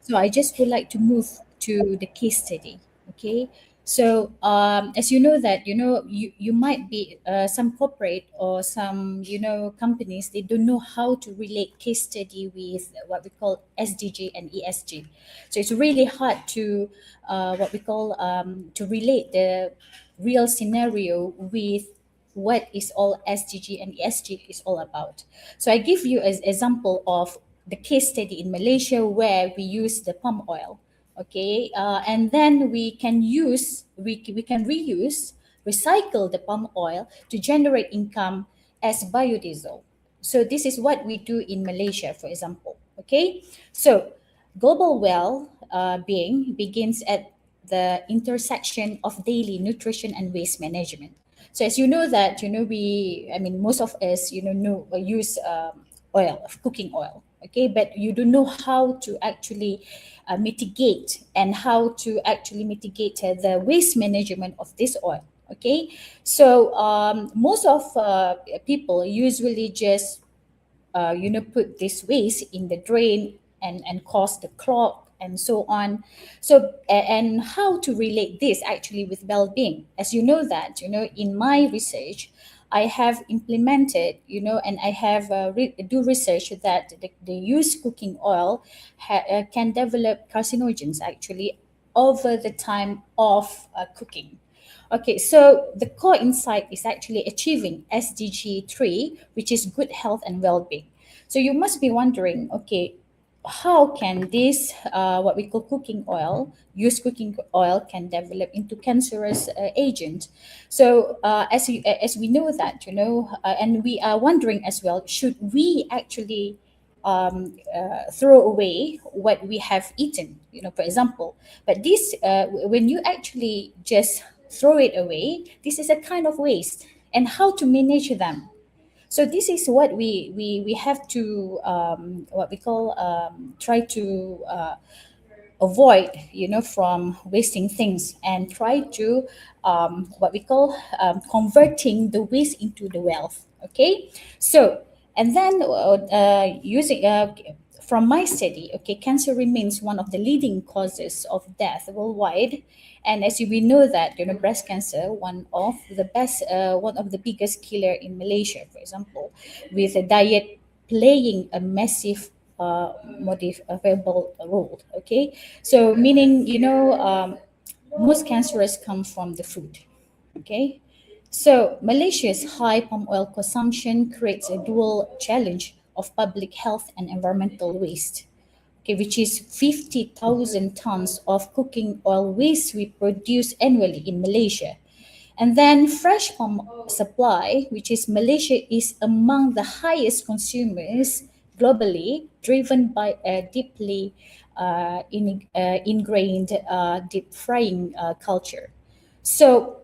So I just would like to move to the case study. Okay. So as you know that, you might be some corporate or some, companies, they don't know how to relate case study with what we call SDG and ESG. So it's really hard to what we call to relate the real scenario with what is all SDG and ESG is all about. So I give you an example of the case study in Malaysia where we use the palm oil, okay, and then we can reuse, recycle the palm oil to generate income as biodiesel. So this is what we do in Malaysia, for example. Okay, so global well-being begins at the intersection of daily nutrition and waste management. So as you know that, most of us, use oil, cooking oil, okay, but you don't know how to actually mitigate and how to actually mitigate the waste management of this oil, okay. So most of people usually just put this waste in the drain and cause the clog and so on. So and how to relate this actually with well-being, as you know that, in my research I have implemented, and I have do research that the used cooking oil can develop carcinogens actually over the time of cooking. Okay, so the core insight is actually achieving SDG 3, which is good health and well-being. So you must be wondering, okay, how can this, what we call cooking oil, used cooking oil can develop into cancerous agent? So as we know that, and we are wondering as well, should we actually throw away what we have eaten, for example? But this, when you actually just throw it away, this is a kind of waste, and how to manage them. So this is what we have to what we call try to avoid, from wasting things, and try to what we call converting the waste into the wealth. Okay, so and then using from my study, okay, cancer remains one of the leading causes of death worldwide. And as we know that, breast cancer, one of the biggest killer in Malaysia, for example, with a diet playing a massive modifiable role. Okay, so meaning, most cancers come from the food. Okay, so Malaysia's high palm oil consumption creates a dual challenge of public health and environmental waste, okay, which is 50,000 tons of cooking oil waste we produce annually in Malaysia. And then fresh palm supply, which is Malaysia is among the highest consumers globally, driven by a deeply ingrained deep frying culture. So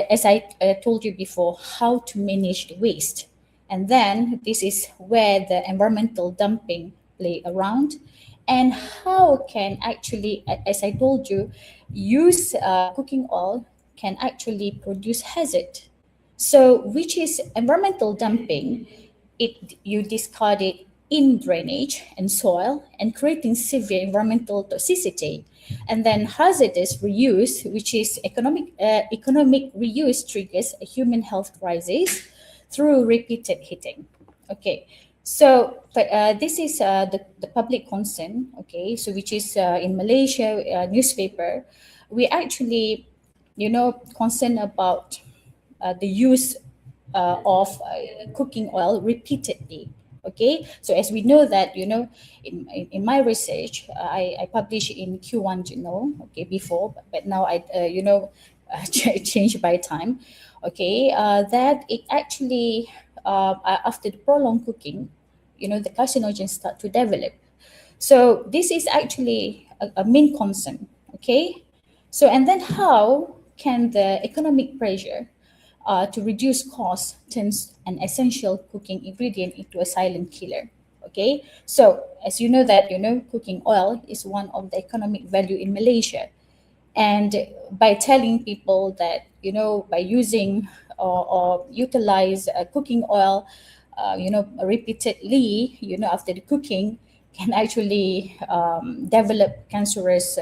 as I told you before, how to manage the waste. And then this is where the environmental dumping play around. And how can actually, as I told you, use cooking oil can actually produce hazard. So which is environmental dumping, you discard it in drainage and soil and creating severe environmental toxicity. And then hazardous reuse, which is economic reuse, triggers a human health crisis through repeated heating. Okay, so but this is the public concern. Okay, so which is in Malaysia newspaper, we actually, concerned about the use of cooking oil repeatedly. Okay, so as we know that, in my research, I published in Q1 journal, okay, before, but now I, changed by time. Okay, that it actually, after the prolonged cooking, the carcinogens start to develop. So this is actually a main concern. Okay, so and then how can the economic pressure to reduce costs turns an essential cooking ingredient into a silent killer. Okay, so as you know that, cooking oil is one of the economic value in Malaysia. And by telling people that, by using or utilize cooking oil, repeatedly, after the cooking, can actually develop cancerous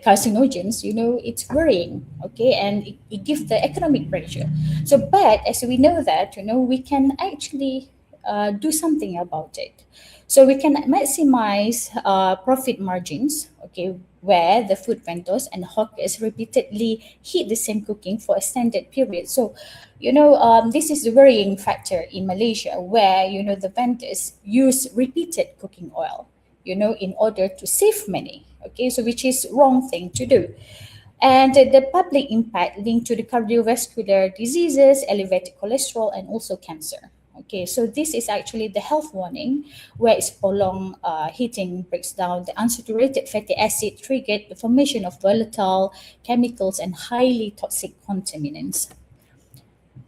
carcinogens, it's worrying. Okay, and it gives the economic pressure. So but as we know that, we can actually do something about it. So we can maximize profit margins, okay, where the food vendors and hawkers repeatedly heat the same cooking for extended period. So, this is the worrying factor in Malaysia, where, the vendors use repeated cooking oil, in order to save money. Okay, so which is wrong thing to do. And the public impact linked to the cardiovascular diseases, elevated cholesterol, and also cancer. Okay, so this is actually the health warning, where its prolonged heating breaks down the unsaturated fatty acid, triggered the formation of volatile chemicals and highly toxic contaminants.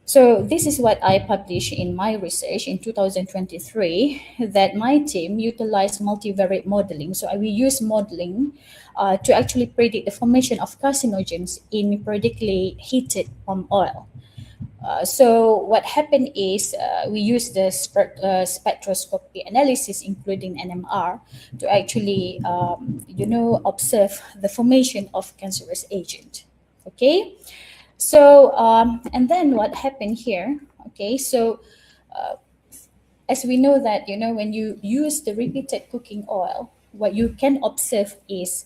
So this is what I published in my research in 2023, that my team utilized multivariate modeling. So we use modeling to actually predict the formation of carcinogens in periodically heated palm oil. So what happened is we use the spectroscopy analysis, including NMR, to actually, observe the formation of cancerous agent. Okay. So, and then what happened here? Okay, so as we know that, when you use the repeated cooking oil, what you can observe is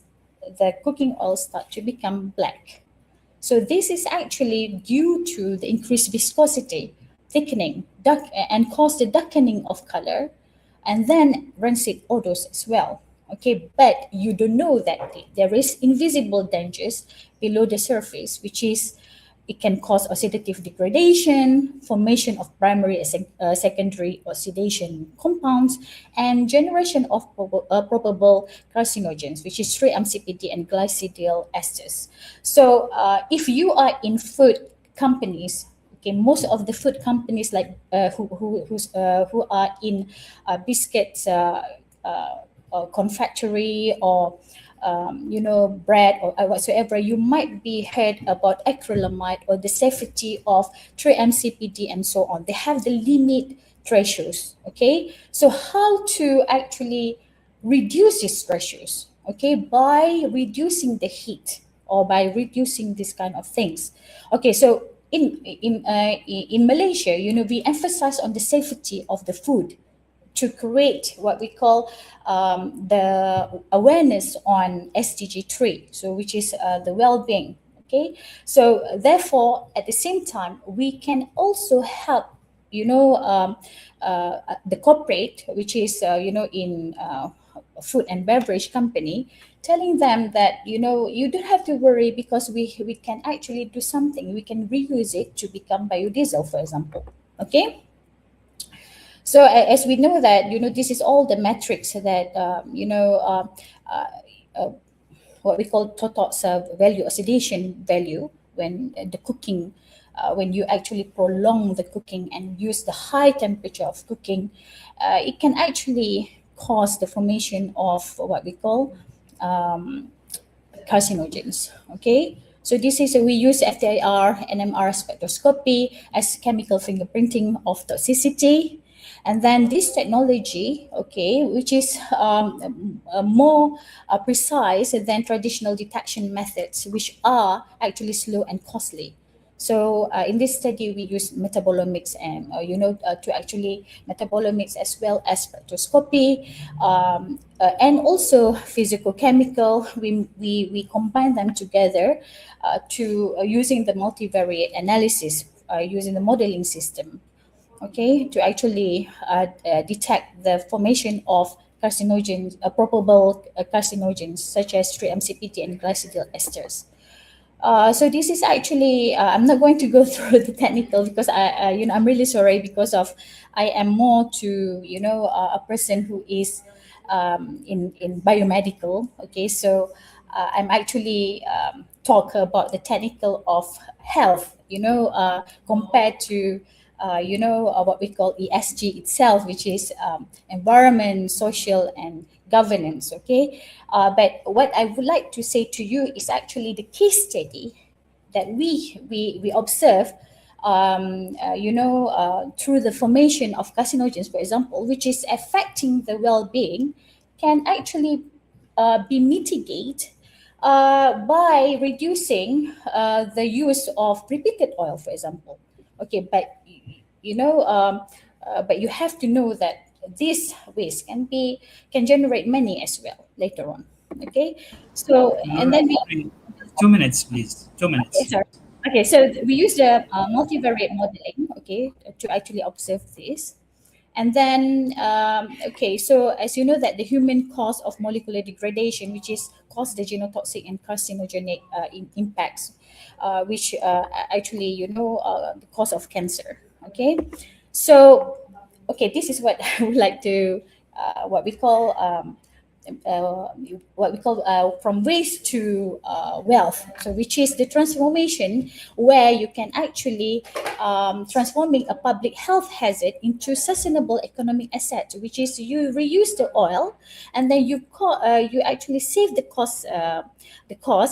the cooking oil start to become black. So this is actually due to the increased viscosity, thickening, and cause the darkening of color, and then rancid odors as well. Okay, but you don't know that there is invisible dangers below the surface, which is it can cause oxidative degradation, formation of primary and secondary oxidation compounds, and generation of probable carcinogens, which is 3-MCPD and glycidyl esters. So if you are in food companies, okay, most of the food companies like who are in biscuits confectionery or bread or whatsoever, you might be heard about acrylamide or the safety of 3-MCPD and so on. They have the limit thresholds. Okay, so how to actually reduce these thresholds? Okay, by reducing the heat or by reducing this kind of things. Okay, so in Malaysia, we emphasize on the safety of the food to create what we call the awareness on SDG 3, so which is the well-being. Okay, so therefore, at the same time, we can also help, the corporate, which is in food and beverage company, telling them that you don't have to worry because we can actually do something. We can reuse it to become biodiesel, for example. Okay. So as we know that, this is all the metrics that, what we call TOTOX value, oxidation value, when the cooking when you actually prolong the cooking and use the high temperature of cooking, it can actually cause the formation of what we call carcinogens. Okay, so this is we use FTIR NMR spectroscopy as chemical fingerprinting of toxicity, and then this technology, okay, which is more precise than traditional detection methods, which are actually slow and costly. So in this study, we use metabolomics and to actually metabolomics as well as spectroscopy, and also physicochemical. We combine them together to using the multivariate analysis, using the modeling system, okay, to actually detect the formation of carcinogens, probable carcinogens such as 3-MCPT and glycidyl esters. So this is actually I'm not going to go through the technical because I'm really sorry because of I am more to a person who is in biomedical. Okay, so I'm actually talk about the technical of health. Compared to what we call ESG itself, which is environment, social, and governance. Okay, but what I would like to say to you is actually the case study that we observe through the formation of carcinogens, for example, which is affecting the well-being, can actually be mitigated by reducing the use of repeated oil, for example. Okay, but but you have to know that this waste can generate money as well later on. Okay, so and then we 2 minutes, please. okay, 2 minutes. sorry. Okay, so we use the multivariate modeling, okay, to actually observe this. And then, okay, so as you know that the human cause of molecular degradation, which is cause the genotoxic and carcinogenic impacts, which actually, the cause of cancer, okay? So, okay, this is what I would like to, uh, what we call from waste to wealth. So, which is the transformation where you can actually transforming a public health hazard into sustainable economic asset, which is you reuse the oil and then you actually save the cost,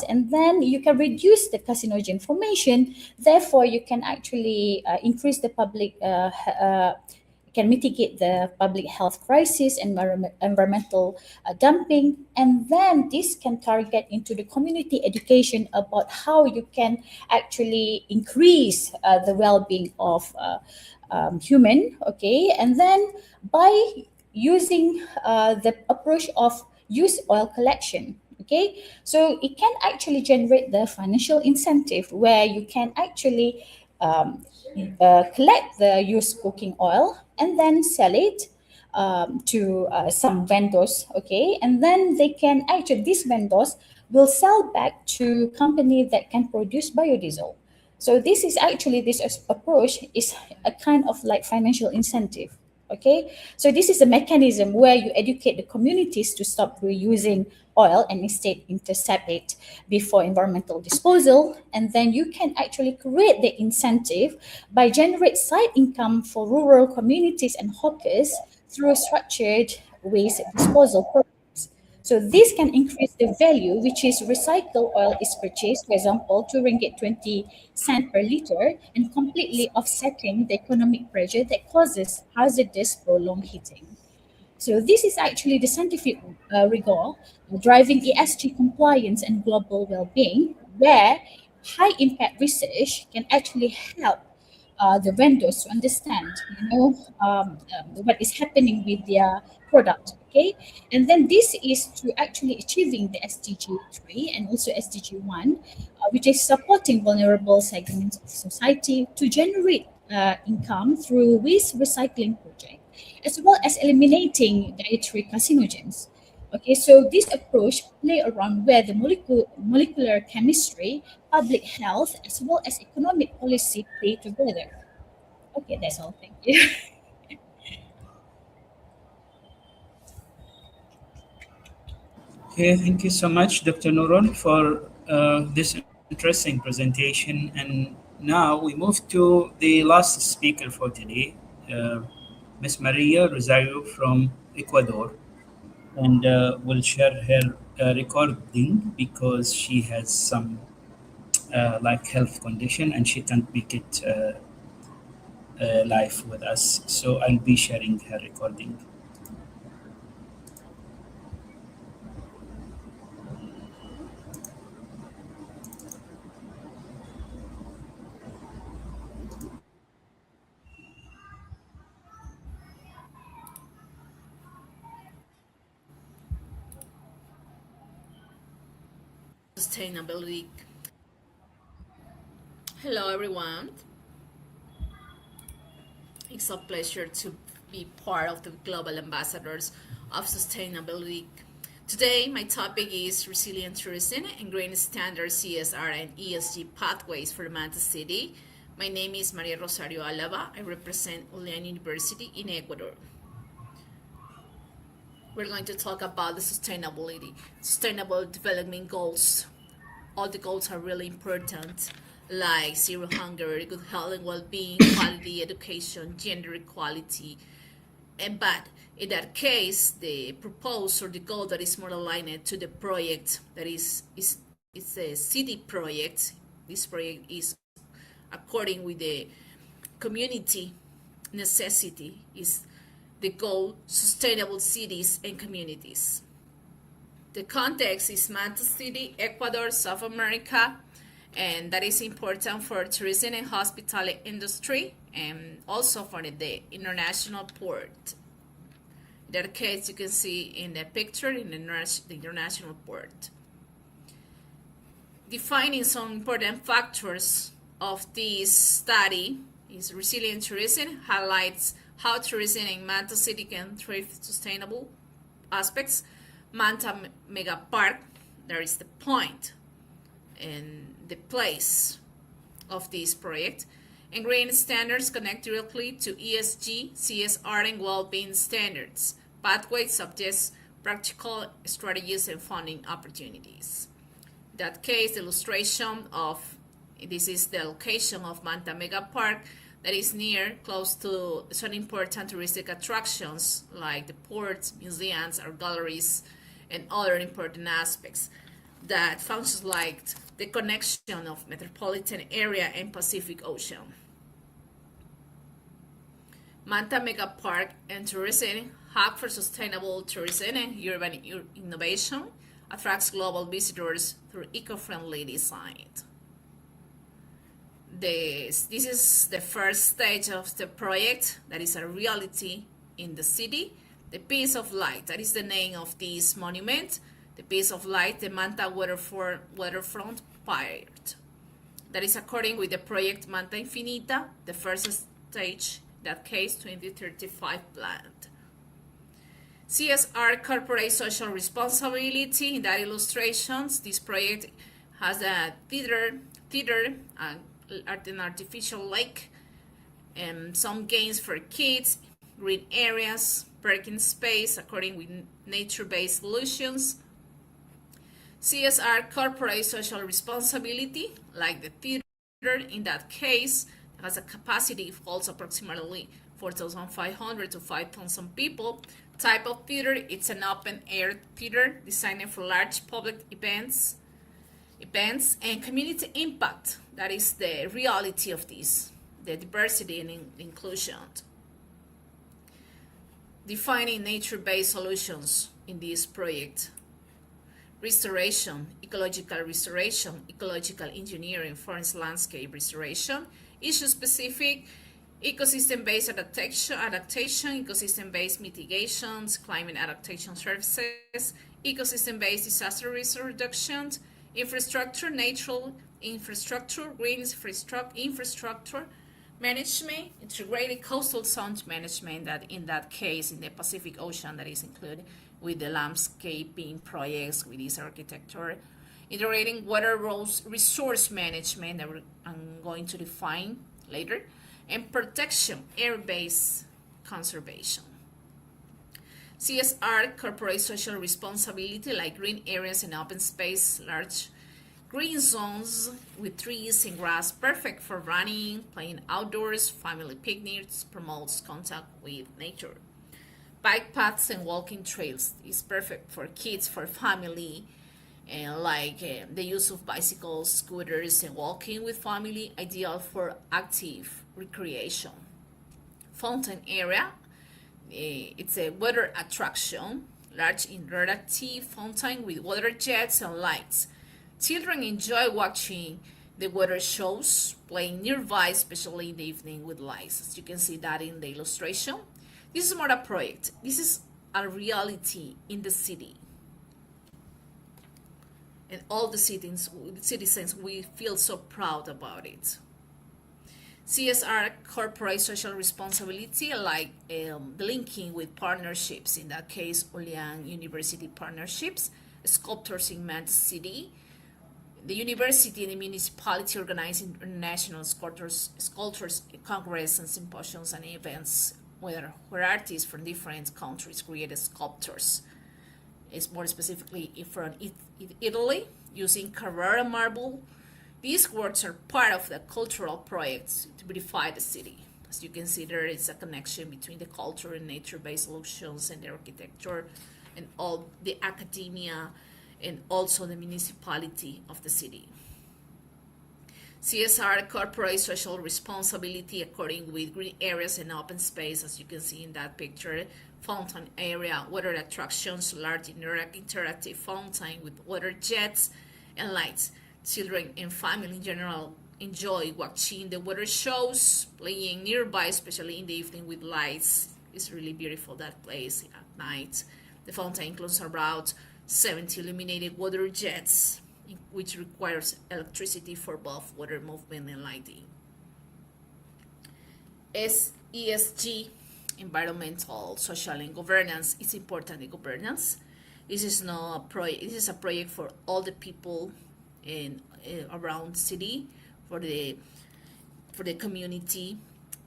and then you can reduce the carcinogen formation. Therefore, you can actually increase the public can mitigate the public health crisis, environmental dumping, and then this can target into the community education about how you can actually increase the well-being of human, okay, and then by using the approach of use oil collection. Okay, so it can actually generate the financial incentive where you can actually um, collect the used cooking oil and then sell it to some vendors, okay, and then they can actually these vendors will sell back to company that can produce biodiesel. So this is actually approach is a kind of like financial incentive. Okay, so this is a mechanism where you educate the communities to stop reusing oil and instead intercept it before environmental disposal, and then you can actually create the incentive by generate side income for rural communities and hawkers through structured waste disposal programs. So this can increase the value, which is recycled oil is purchased, for example, 2 ringgit 20 cent per liter, and completely offsetting the economic pressure that causes hazardous prolonged heating. So this is actually the scientific rigor driving ESG compliance and global well-being, where high impact research can actually help the vendors to understand, what is happening with their product. Okay, and then this is to actually achieving the SDG 3 and also SDG 1, which is supporting vulnerable segments of society to generate income through waste recycling project, as well as eliminating dietary carcinogens. Okay, so this approach play around where the molecular chemistry, public health, as well as economic policy play together. Okay, that's all. Thank you. Okay, thank you so much, Dr. Nurul, for this interesting presentation. And Now we move to the last speaker for today, uh, Miss Maria Rosario from Ecuador, and will share her recording because she has some like health condition and she can't make it live with us. So I'll be sharing her recording. Sustainability. Hello, everyone. It's a pleasure to be part of the Global Ambassadors of Sustainability. Today, my topic is resilient tourism and green standard CSR and ESG pathways for Manta City. My name is Maria Rosario Alava. I represent Ulian University in Ecuador. We're going to talk about the sustainable development goals. All the goals are really important, like zero hunger, good health and well-being, quality education, gender equality. But in that case, the proposed or the goal that is more aligned to the project that is it's a city project. This project is according with the community necessity is the goal sustainable cities and communities. The context is Manta City, Ecuador, South America, and that is important for tourism and hospitality industry and also for the international port. In that case, you can see in the picture in the international port. Defining some important factors of this study is resilient tourism highlights how tourism in Manta City can thrive sustainable aspects. Manta Mega Park, there is the point and the place of this project. And green standards connect directly to ESG, CSR, and well-being standards. Pathways suggest practical strategies and funding opportunities. In that case, the illustration of this is the location of Manta Mega Park that is close to some important touristic attractions like the ports, museums, art galleries, and other important aspects that functions like the connection of metropolitan area and Pacific Ocean. Manta Mega Park and Tourism Hub for Sustainable Tourism and Urban Innovation attracts global visitors through eco-friendly design. This is the first stage of the project that is a reality in the city. The Piece of Light, that is the name of this monument. The Piece of Light, the Manta Waterfront Part. That is according with the project Manta Infinita, the first stage, that case 2035 plan. CSR, corporate social responsibility. In that illustrations, this project has a theater, an artificial lake, and some games for kids, green areas, parking space according with nature-based solutions. CSR, corporate social responsibility, like the theater in that case, has a capacity of holds approximately 4,500 to 5,000 people. Type of theater, it's an open-air theater designed for large public events and community impact. That is the reality of this, the diversity and inclusion. Defining nature-based solutions in this project. Restoration, ecological engineering, forest landscape restoration, issue-specific, ecosystem-based adaptation, ecosystem-based mitigations, climate adaptation services, ecosystem-based disaster risk reduction, infrastructure, natural infrastructure, green infrastructure management, integrated coastal zone management, that in that case in the Pacific Ocean that is included with the landscaping projects with this architecture, integrating water resource management that I'm going to define later, and protection, air-based conservation. CSR, corporate social responsibility, like green areas and open space, large Green zones with trees and grass, perfect for running, playing outdoors, family picnics, promotes contact with nature. Bike paths and walking trails is perfect for kids, for family, and the use of bicycles, scooters, and walking with family, ideal for active recreation. Fountain area, it's a water attraction, large interactive fountain with water jets and lights. Children enjoy watching the water shows, playing nearby, especially in the evening with lights. As you can see that in the illustration. This is not a project. This is a reality in the city. And all the citizens, we feel so proud about it. CSR, corporate social responsibility, like the linking with partnerships, in that case, Olean University partnerships, sculptors in Manchester City. The university and the municipality organize international sculptors congress and symposiums and events where artists from different countries create sculptures. It's more specifically from Italy, using Carrara marble. These works are part of the cultural projects to beautify the city. As you can see, there is a connection between the culture and nature-based solutions and the architecture and all the academia and also the municipality of the city. CSR, corporate social responsibility, according with green areas and open space, as you can see in that picture. Fountain area, water attractions, large interactive fountain with water jets and lights. Children and family in general enjoy watching the water shows, playing nearby, especially in the evening with lights. It's really beautiful, that place at night. The fountain includes about 70 illuminated water jets, which requires electricity for both water movement and lighting. ESG, environmental, social, and governance. It's important, the governance. This is not a project. This is a project for all the people in around the city, for the community,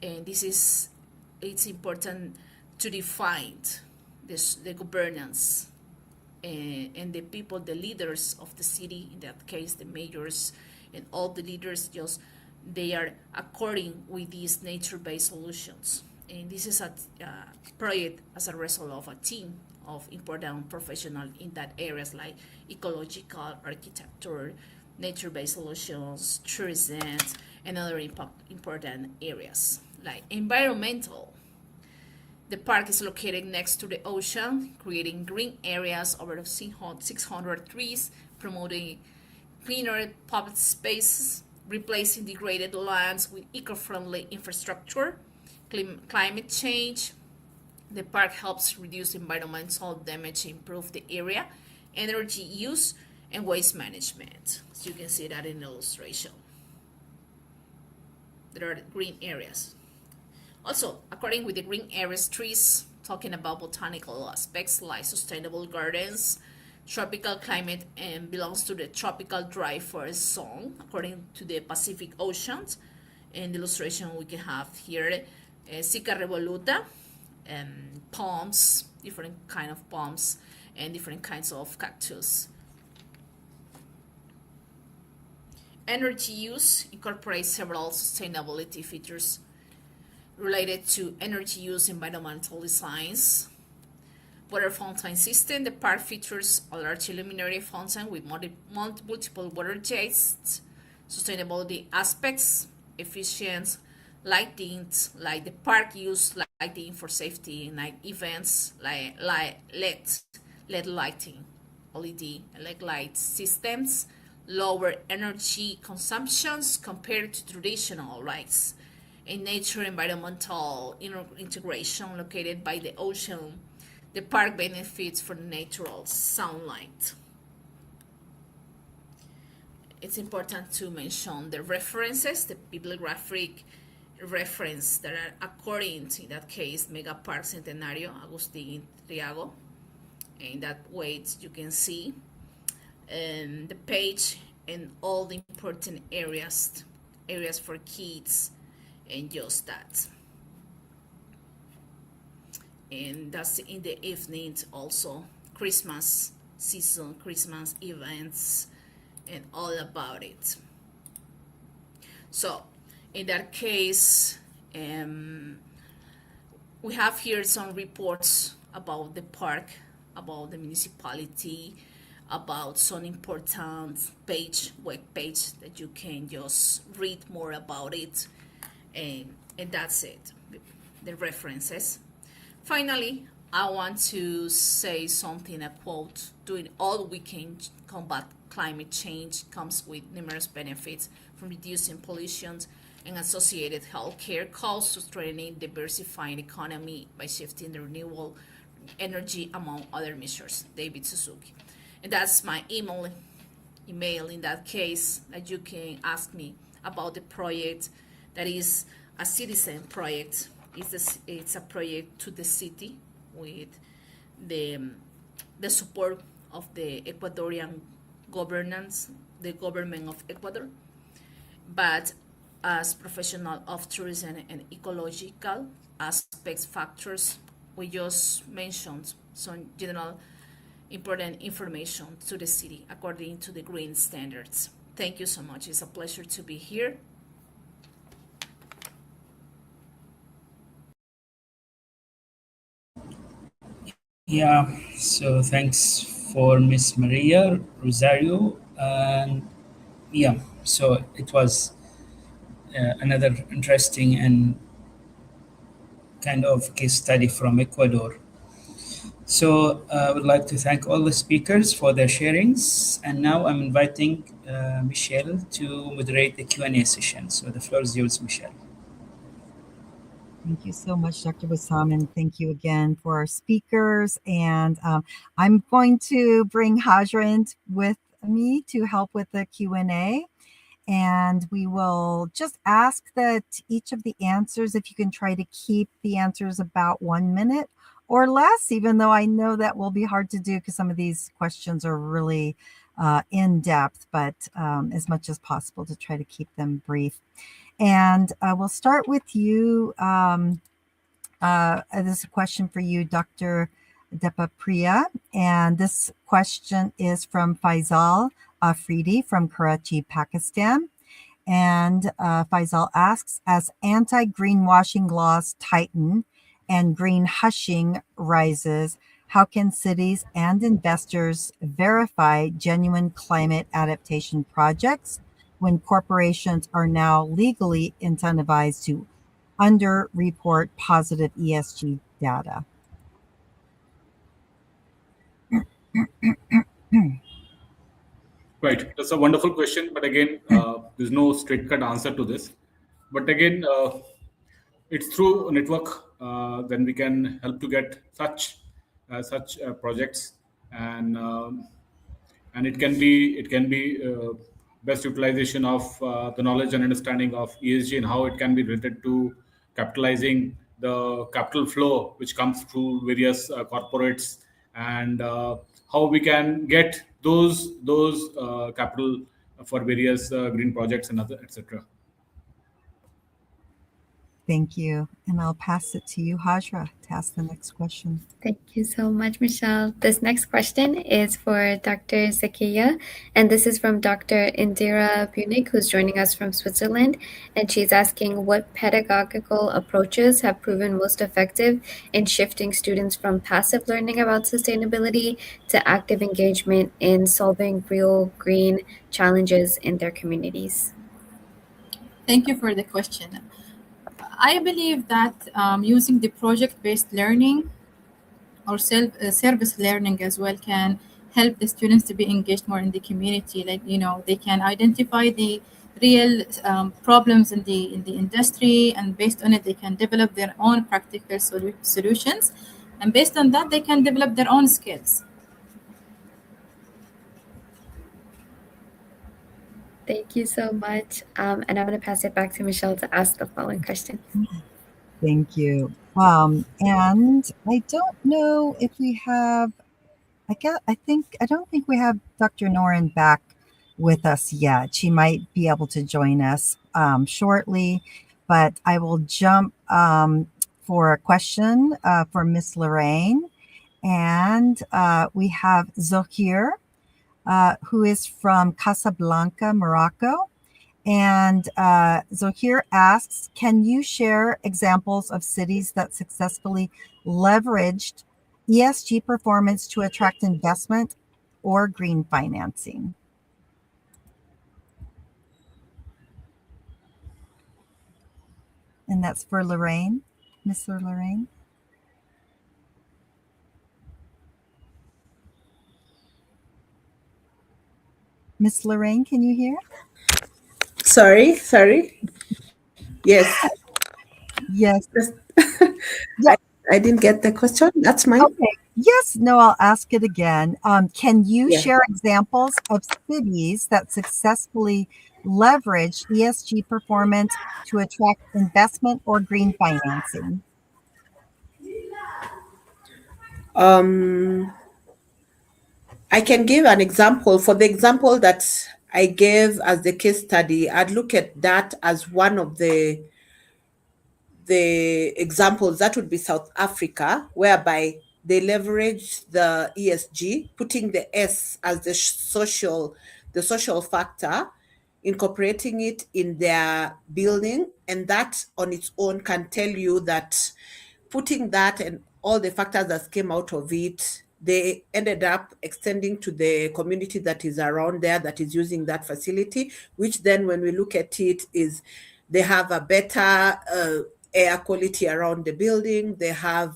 and it's important to define the governance and the people, the leaders of the city, in that case the mayors and all the leaders, they are according with these nature-based solutions. And this is a project as a result of a team of important professionals in that areas like ecological, architecture, nature-based solutions, tourism, and other important areas. Like environmental, the park is located next to the ocean, creating green areas over 600 trees, promoting cleaner public spaces, replacing degraded lands with eco-friendly infrastructure, climate change. The park helps reduce environmental damage, improve the area, energy use, and waste management. So you can see that in the illustration. There are green areas. Also, according with the green areas, trees, talking about botanical aspects like sustainable gardens, tropical climate, and belongs to the tropical dry forest zone, according to the Pacific Oceans. In the illustration we can have here, Cica revoluta, palms, different kind of palms, and different kinds of cactus. Energy use incorporates several sustainability features related to energy use, environmental designs. Water fountain system, the park features a large illuminatory fountain with multiple water jets. Sustainability aspects, efficient lighting, like the park use lighting for safety and night events, like LED lighting, LED light systems, lower energy consumptions compared to traditional lights. In nature environmental integration located by the ocean, the park benefits from natural sunlight. It's important to mention the references, the bibliographic reference that are according to, in that case, Mega Park Centenario, Agustin Triago. In that way, you can see the page and all the important areas for kids, and just that. And that's in the evening also, Christmas season, Christmas events, and all about it. So in that case, we have here some reports about the park, about the municipality, about some important web page that you can just read more about it, and that's it, the references. Finally, I want to say something, a quote: doing all we can combat climate change comes with numerous benefits, from reducing pollution and associated healthcare costs to strengthening diversifying economy by shifting the renewable energy, among other measures. David Suzuki. And that's my email in that case, that you can ask me about the project that is a citizen project. It's a project to the city with the support of the Ecuadorian governance, the government of Ecuador. But as professional of tourism and ecological aspects factors, we just mentioned some general important information to the city according to the green standards. Thank you so much. It's a pleasure to be here. Yeah, so thanks for Miss Maria Rosario. And yeah, so it was another interesting and kind of case study from Ecuador. So I would like to thank all the speakers for their sharings. And now I'm inviting Michelle to moderate the Q&A session. So the floor is yours, Michelle. Thank you so much, Dr. Wissam, and thank you again for our speakers. And I'm going to bring Hajra in with me to help with the Q&A. And we will just ask that each of the answers, if you can try to keep the answers about 1 minute or less, even though I know that will be hard to do because some of these questions are really in depth, but as much as possible to try to keep them brief. And we'll start with you. This is a question for you, Dr. Depapriya. And this question is from Faisal Afridi from Karachi, Pakistan. And Faisal asks, as anti-greenwashing laws tighten and green hushing rises, how can cities and investors verify genuine climate adaptation projects when corporations are now legally incentivized to underreport positive ESG data? Right. That's a wonderful question. But again, there's no straight cut answer to this. But again, it's through a network then we can help to get such projects, and it can be best utilization of the knowledge and understanding of ESG and how it can be related to capitalizing the capital flow which comes through various corporates, and how we can get those capital for various green projects and other etc. Thank you. And I'll pass it to you, Hajra, to ask the next question. Thank you so much, Michelle. This next question is for Dr. Zakiya, and this is from Dr. Indira Bunik, who's joining us from Switzerland. And she's asking, what pedagogical approaches have proven most effective in shifting students from passive learning about sustainability to active engagement in solving real green challenges in their communities? Thank you for the question. I believe that using the project-based learning or service learning as well can help the students to be engaged more in the community. Like, they can identify the real problems in the industry, and based on it, they can develop their own practical solutions. And based on that, they can develop their own skills. Thank you so much. And I'm going to pass it back to Michelle to ask the following question. Thank you. And I don't know if we have, I don't think we have Dr. Noren back with us yet. She might be able to join us shortly, but I will jump for a question for Miss Lorraine. And we have Zohir who is from Casablanca, Morocco. And Zohir asks, can you share examples of cities that successfully leveraged ESG performance to attract investment or green financing? And that's for Lorraine, Miss Lorraine. Miss Lorraine, can you hear? Sorry. Yes. Yes. Yeah. I didn't get the question. That's mine. Okay. Yes. No, I'll ask it again. Can you share examples of cities that successfully leverage ESG performance to attract investment or green financing? I can give an example. For the example that I gave as the case study, I'd look at that as one of the examples. That would be South Africa, whereby they leverage the ESG, putting the S as the social factor, incorporating it in their building, and that on its own can tell you that putting that and all the factors that came out of it, they ended up extending to the community that is around there that is using that facility, which then when we look at it is they have a better air quality around the building, they have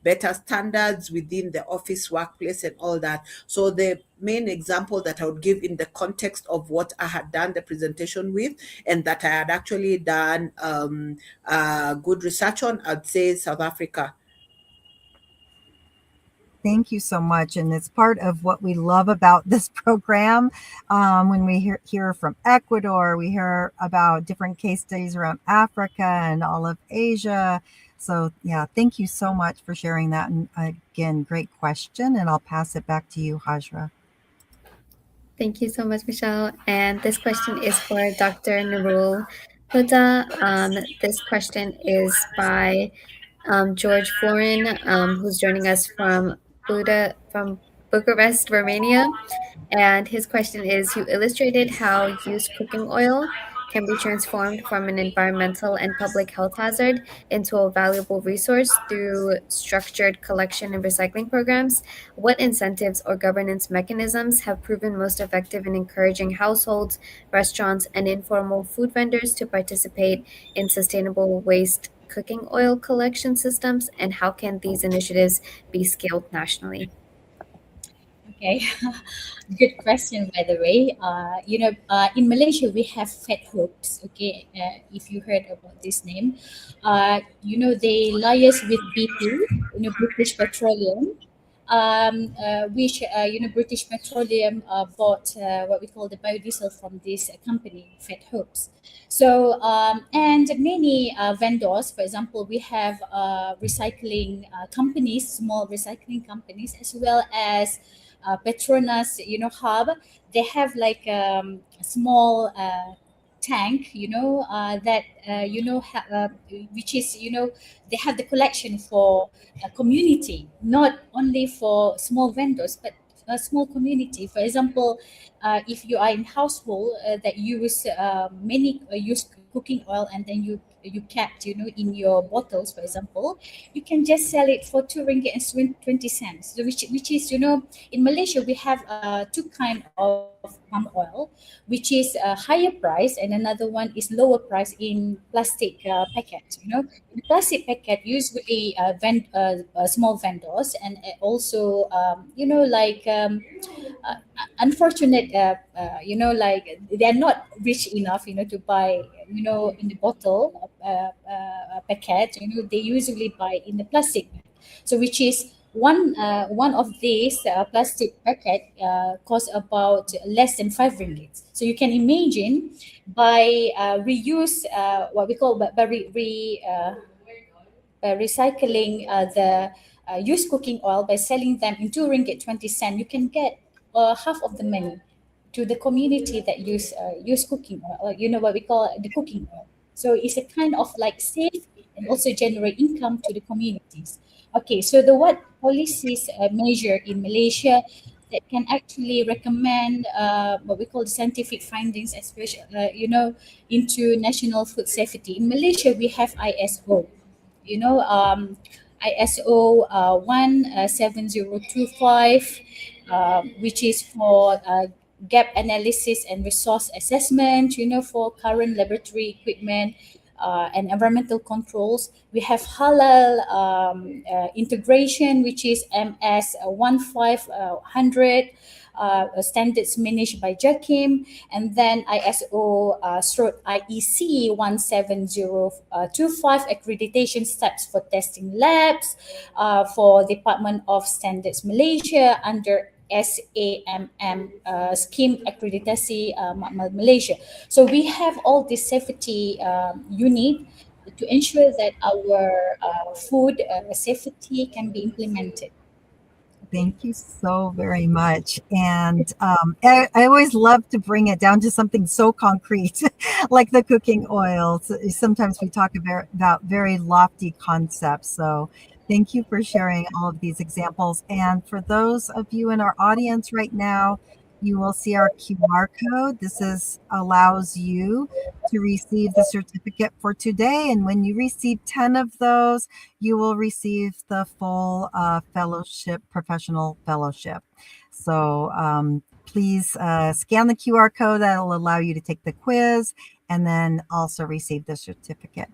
better standards within the office workplace and all that. So the main example that I would give in the context of what I had done the presentation with and that I had actually done good research on, I'd say South Africa. Thank you so much. And it's part of what we love about this program. When we hear from Ecuador, we hear about different case studies around Africa and all of Asia. So yeah, thank you so much for sharing that. And again, great question. And I'll pass it back to you, Hajra. Thank you so much, Michelle. And this question is for Dr. Nurul Huda. This question is by George Florin, who's joining us from Bucharest, Romania. And his question is, you illustrated how used cooking oil can be transformed from an environmental and public health hazard into a valuable resource through structured collection and recycling programs. What incentives or governance mechanisms have proven most effective in encouraging households, restaurants, and informal food vendors to participate in sustainable waste cooking oil collection systems, and how can these initiatives be scaled nationally? Okay, good question, by the way. In Malaysia, we have Fat Hopes. Okay, if you heard about this name, they liaise with BP, British Petroleum, which British Petroleum bought what we call the biodiesel from this company, Fat Hopes. So and many vendors, for example, we have recycling companies, small recycling companies, as well as Petronas, hub. They have like a small tank, that which is, they have the collection for a community, not only for small vendors, but a small community. For example, if you are in household that use many use cooking oil, and then you kept, in your bottles, for example, you can just sell it for 2 ringgit and 20 cents. So which is, in Malaysia we have two kind of palm oil, which is a higher price, and another one is lower price in plastic packet. In plastic packet, usually small vendors, and also unfortunate, like they're not rich enough, to buy, in the bottle packet. They usually buy in the plastic bag. So which is one of these plastic packet cost about less than 5 ringgit. So you can imagine, by reuse, what we call by recycling the used cooking oil, by selling them in 2 ringgit 20 cent, you can get half of the money to the community that use cooking oil, or what we call the cooking oil. So it's a kind of like safe and also generate income to the communities. Okay, so the what policies measure in Malaysia, that can actually recommend what we call scientific findings, especially into national food safety. In Malaysia, we have ISO, ISO 17025, which is for gap analysis and resource assessment, for current laboratory equipment and environmental controls. We have halal integration, which is MS 1500. Standards managed by JAKIM, and then ISO IEC 17025 accreditation steps for testing labs for Department of Standards Malaysia under SAMM scheme accreditasi Malaysia. So we have all this safety unit to ensure that our food safety can be implemented. Thank you so very much. And I always love to bring it down to something so concrete, like the cooking oil. Sometimes we talk about very lofty concepts. So thank you for sharing all of these examples. And for those of you in our audience right now, you will see our QR code. This allows you to receive the certificate for today. And when you receive 10 of those, you will receive the full fellowship, professional fellowship. So please scan the QR code. That'll allow you to take the quiz and then also receive the certificate.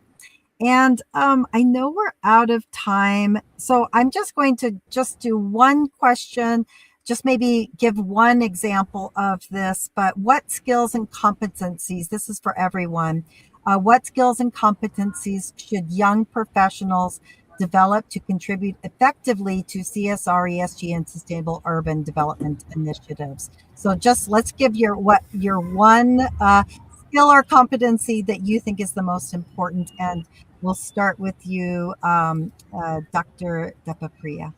And I know we're out of time, so I'm just going to do one question, just maybe give one example of this, but what skills and competencies, this is for everyone, what skills and competencies should young professionals develop to contribute effectively to CSR, ESG, and sustainable urban development initiatives? So just let's give your one skill or competency that you think is the most important, and we'll start with you, Dr. Depapriya.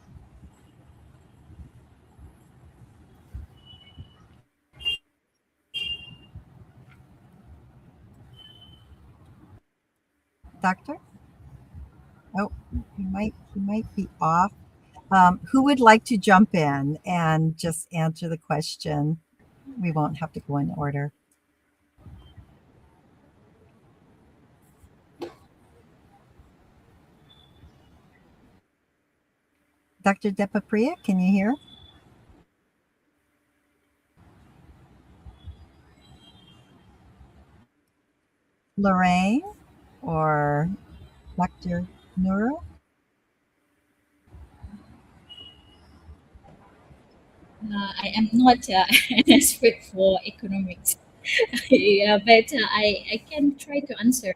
Doctor? Oh, he might be off. Who would like to jump in and just answer the question? We won't have to go in order. Dr. Depapriya, can you hear? Lorraine or Dr. Nura? I am not an expert for economics, yeah, but I can try to answer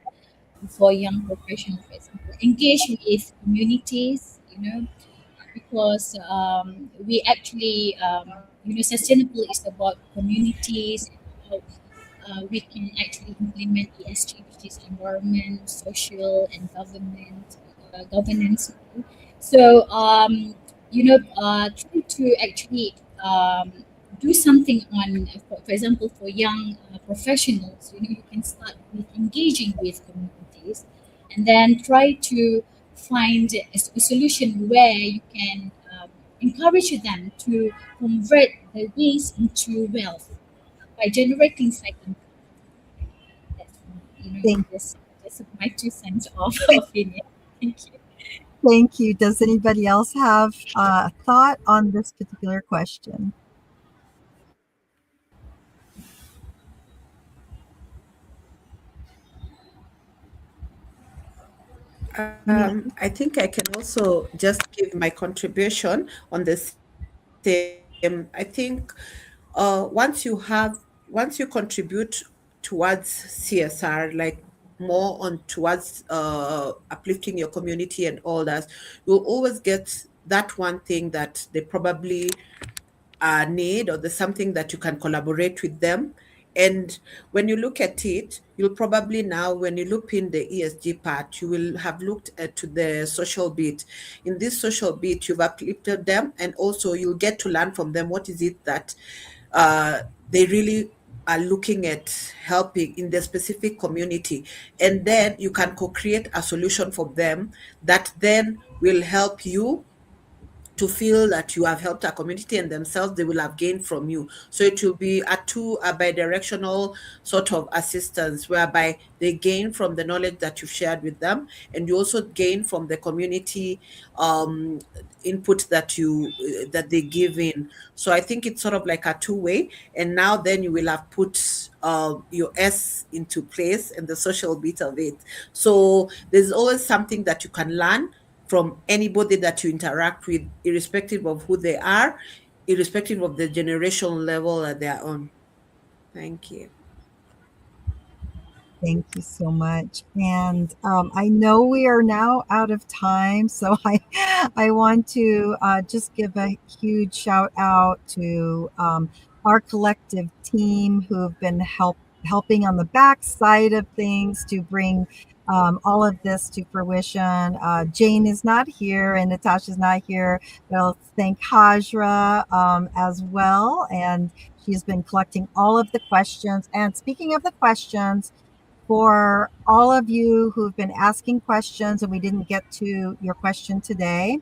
for young professionals, for example, engage with communities, because we actually, sustainable is about communities, how we can actually implement ESG, which is environment, social, and governance. So, try to actually do something on, for example, for young professionals. You can start with engaging with communities, and then try to find a solution where you can encourage them to convert the waste into wealth by generating cycling. That's just my 2 cents of opinion. Thank you. Thank you. Does anybody else have a thought on this particular question? I think I can also just give my contribution on the same. I think once you contribute towards CSR, like more on towards uplifting your community and all that, you'll always get that one thing that they probably need, or there's something that you can collaborate with them. And when you look at it, you'll probably now, when you look in the ESG part, you will have looked at to the social bit. In this social bit, you've uplifted them, and also you'll get to learn from them what is it that they really are looking at helping in the specific community. And then you can co-create a solution for them that then will help you to feel that you have helped our community, and themselves, they will have gained from you. So it will be a bidirectional sort of assistance, whereby they gain from the knowledge that you've shared with them, and you also gain from the community input that they give in. So I think it's sort of like a two-way. And now then you will have put your S into place and the social bit of it. So there's always something that you can learn from anybody that you interact with, irrespective of who they are, irrespective of the generation level that they're on. Thank you. Thank you so much. And I know we are now out of time, so I want to just give a huge shout out to our collective team who have been helping on the back side of things to bring all of this to fruition. Jane is not here and Natasha's not here, but I'll thank Hajra as well. And she's been collecting all of the questions. And speaking of the questions, for all of you who've been asking questions and we didn't get to your question today,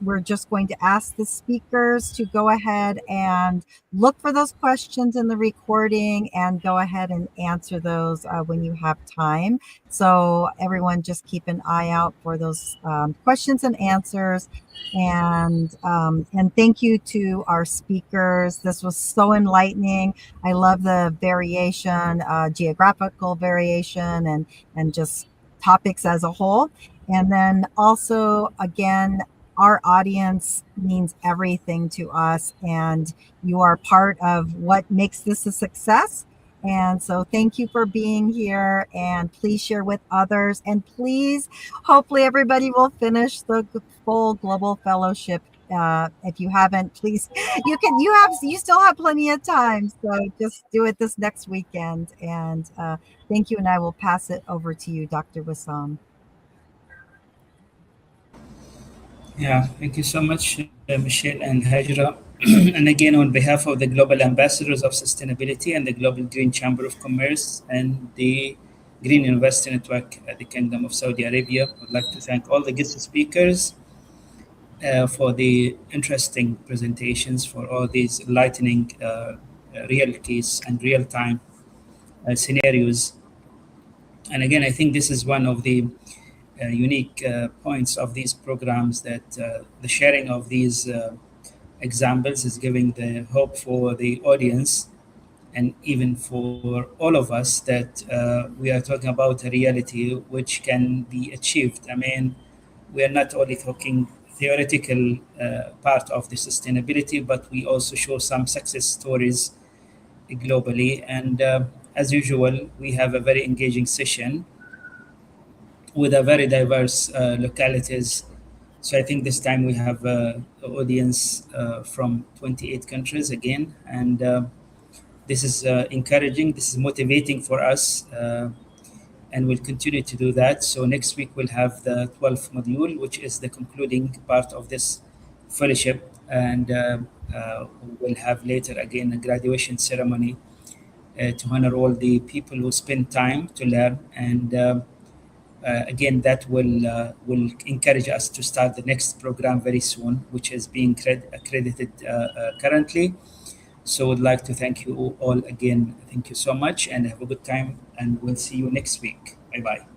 we're just going to ask the speakers to go ahead and look for those questions in the recording and go ahead and answer those when you have time. So everyone just keep an eye out for those questions and answers. And thank you to our speakers. This was so enlightening. I love the variation, geographical variation, and just topics as a whole. And then also, again, our audience means everything to us, and you are part of what makes this a success. And so thank you for being here, and please share with others. And please, hopefully everybody will finish the full global fellowship. If you haven't, please, you still have plenty of time. So just do it this next weekend. And thank you. And I will pass it over to you, Dr. Wissam. Yeah, thank you so much, Michelle and Hajra. And again, on behalf of the Global Ambassadors of Sustainability and the Global Green Chamber of Commerce and the Green University Network at the Kingdom of Saudi Arabia, I'd like to thank all the guest speakers for the interesting presentations, for all these enlightening real case and real-time scenarios. And again, I think this is one of the unique points of these programs, that the sharing of these examples is giving the hope for the audience and even for all of us that we are talking about a reality which can be achieved. I mean, we are not only talking theoretical part of the sustainability, but we also show some success stories globally. And as usual, we have a very engaging session with a very diverse localities. So I think this time we have an audience from 28 countries again, and this is encouraging, this is motivating for us, and we'll continue to do that. So next week we'll have the 12th module, which is the concluding part of this fellowship, and we'll have later again a graduation ceremony to honor all the people who spend time to learn. And again, that will encourage us to start the next program very soon, which is being accredited currently. So I'd like to thank you all again. Thank you so much, and have a good time, and we'll see you next week. Bye-bye.